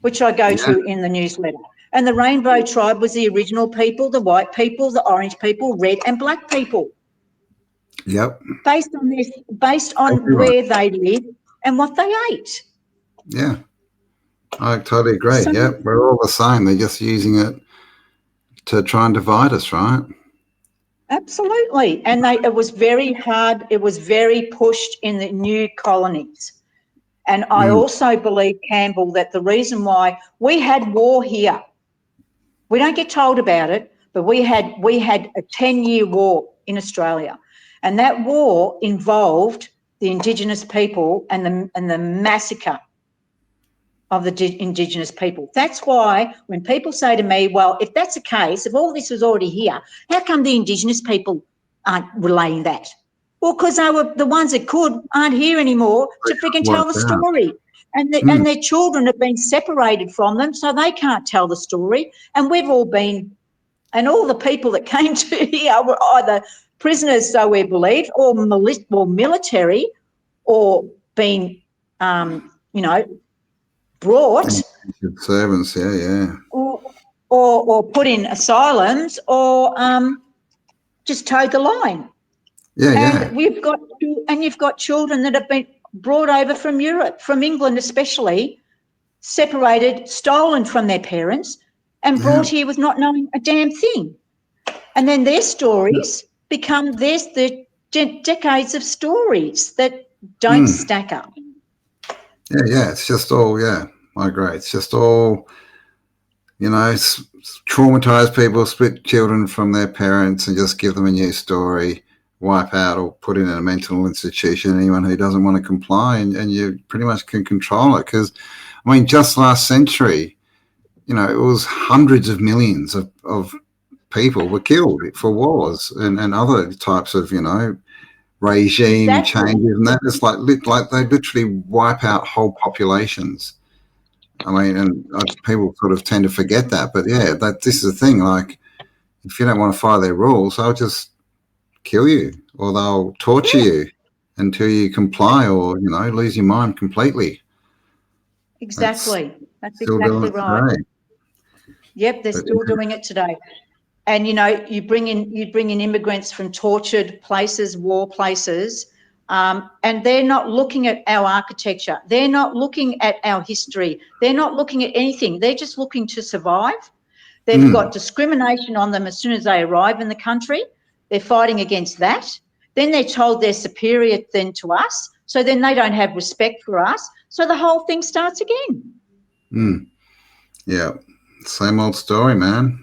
which I go to in the newsletter. And the Rainbow Tribe was the original people, the white people, the orange people, red and black people. Yep. Based on where they live and what they ate. Yeah, I totally agree. So, Yep, we're all the same. They're just using it to try and divide us, right? absolutely. And it was very hard. It was very pushed in the new colonies. And I also believe, Campbell, that the reason why we had war here, we don't get told about it, but we had a 10-year war in Australia. And that war involved the Indigenous people and the massacre of the Indigenous people. That's why when people say to me, well, if that's the case, if all this was already here, how come the Indigenous people aren't relaying that? Well, because they were the ones that aren't here anymore to freaking tell the story. And their children have been separated from them, so they can't tell the story. And we've all been, and all the people that came to here were either prisoners, so we believe, or military, or been, brought servants, or put in asylums, or just towed the line. You've got children that have been brought over from Europe, from England especially, separated, stolen from their parents, and brought here with not knowing a damn thing. And then their stories become the decades of stories that don't stack up. Yeah, it's just all, I agree. It's just all, traumatize people, split children from their parents and just give them a new story, wipe out or put in a mental institution anyone who doesn't want to comply, and you pretty much can control it. Because, I mean, just last century, it was hundreds of millions of people were killed for wars and other types of, regime changes, and that is like they literally wipe out whole populations. I mean, and people sort of tend to forget that, but this is the thing. Like, if you don't want to follow their rules, they'll just kill you, or they'll torture you until you comply, or lose your mind completely. Exactly, that's exactly right. Yep, they're still doing it today. And you bring in immigrants from tortured places, war places, and they're not looking at our architecture. They're not looking at our history. They're not looking at anything. They're just looking to survive. They've got discrimination on them as soon as they arrive in the country. They're fighting against that. Then they're told they're superior then to us. So then they don't have respect for us. So the whole thing starts again. Yeah, same old story, man.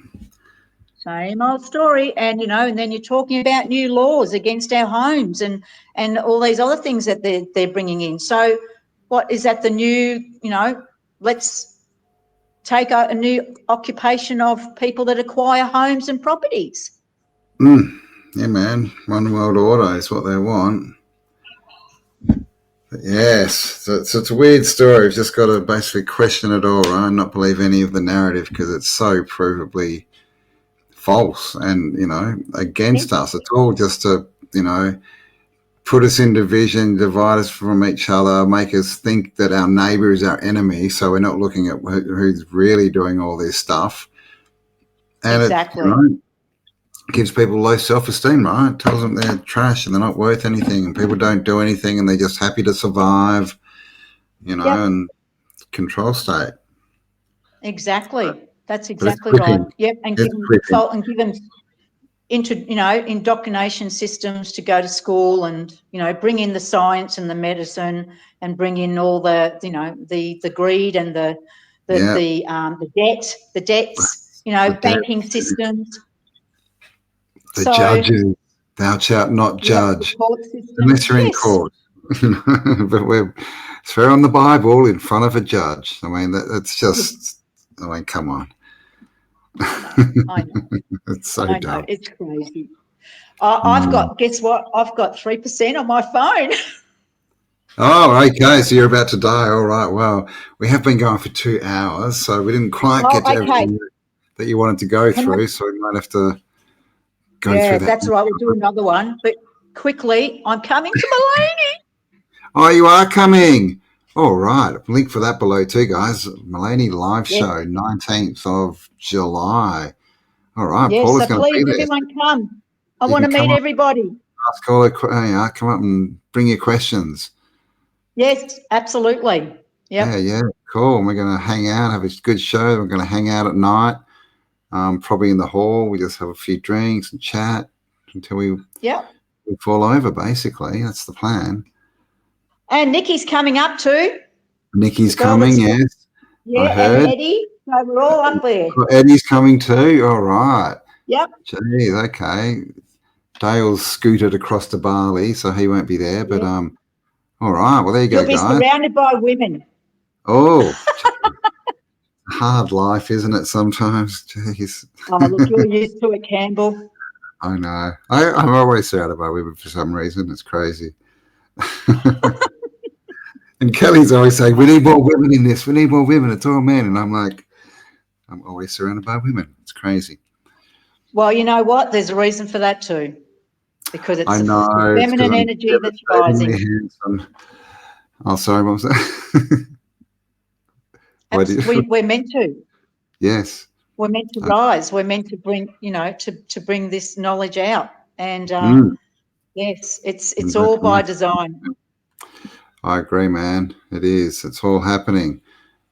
Same old story. And, and then you're talking about new laws against our homes and all these other things that they're bringing in. So what is that, the new, let's take a new occupation of people that acquire homes and properties. Yeah, man. One world order is what they want. But yes, so it's a weird story. We've just got to basically question it all, right? And not believe any of the narrative because it's so provably false and, against us. It's all just to, put us in division, divide us from each other, make us think that our neighbour is our enemy, so we're not looking at who's really doing all this stuff. And exactly. It gives people low self-esteem, right? It tells them they're trash and they're not worth anything, and people don't do anything and they're just happy to survive, and control state. Exactly. That's exactly right. Yep, and give them indoctrination systems to go to school and, bring in the science and the medicine and bring in all the, the greed and the debts, banking systems. The judges, thou shalt not judge, the court system. unless you're in court. But it's fair on the Bible in front of a judge. I mean, that's just, I mean, come on. I know. It's so dumb. It's crazy. I've got, guess what? I've got 3% on my phone. Oh, okay. So you're about to die. All right. Well, we have been going for 2 hours, so we didn't quite get to everything that you wanted to go through. So we might have to go through that. That's right. We'll do another one. But quickly, I'm coming to Mulaney. Oh, you are coming. All right. Link for that below too, guys. Mulaney live show, 19th of July. All right. Yes, Paula's so going to be please, there. everyone come. I want to meet everybody. Ask all come up and bring your questions. Yes, absolutely. Yep. Yeah, cool. We're going to hang out, have a good show. We're going to hang out at night, probably in the hall. We just have a few drinks and chat until we fall over, basically. That's the plan. And Nikki's coming up too. Nikki's coming, yes. Yeah, and Eddie. So we're all up there. Oh, Eddie's coming too. All right. Yep. Geez, okay. Dale's scooted across to Bali, so he won't be there. But all right. Well, there you go, guys. You'll be surrounded by women. Oh, hard life, isn't it? Sometimes. Jeez. Oh, look, you're used to it, Campbell. I know. I'm always surrounded by women for some reason. It's crazy. And Kelly's always saying, "We need more women in this. We need more women. It's all men." And I'm like, I'm always surrounded by women. It's crazy. Well, you know what? There's a reason for that too, because it's the feminine energy that's rising. Oh, sorry, what was that? We're meant to. Yes. We're meant to rise. We're meant to bring, to bring this knowledge out. And yes, it's all by design. I agree, man. It is. It's all happening.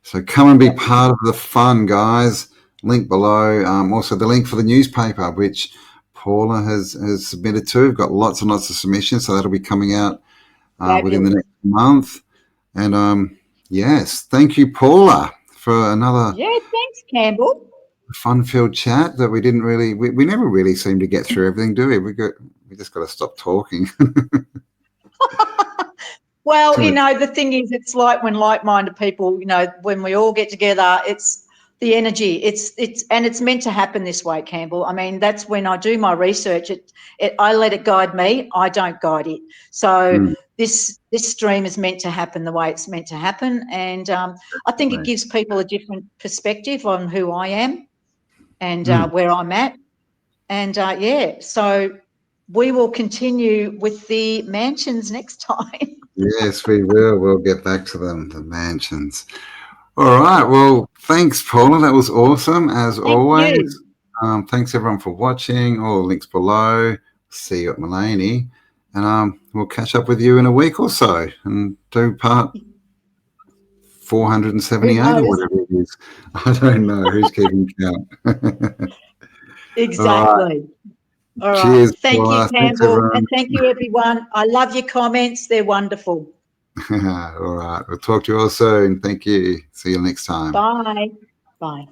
So come and be part of the fun, guys. Link below. Also, the link for the newspaper, which Paula has submitted to. We've got lots and lots of submissions, so that'll be coming out within the next month. And yes, thank you, Paula, for another. Yeah, thanks, Campbell. Fun-filled chat that we didn't really. We never really seem to get through everything, do we? We just got to stop talking. Well, the thing is, it's like when like-minded people, when we all get together, it's the energy. It's meant to happen this way, Campbell. I mean, that's when I do my research. I let it guide me. I don't guide it. So this stream is meant to happen the way it's meant to happen, and I think it gives people a different perspective on who I am and where I'm at, and so we will continue with the mansions next time. Yes, we will. We'll get back to them, the mansions. All right. Well, thanks, Paula. That was awesome, as always. Thanks, everyone, for watching. All the links below. See you at Mulaney. And we'll catch up with you in a week or so and do part 478 or whatever it is. I don't know. Who's keeping count? Exactly. All right. Cheers, thank Paula. You, Campbell, and thank you, everyone. I love your comments. They're wonderful. All right. We'll talk to you all soon. Thank you. See you next time. Bye. Bye.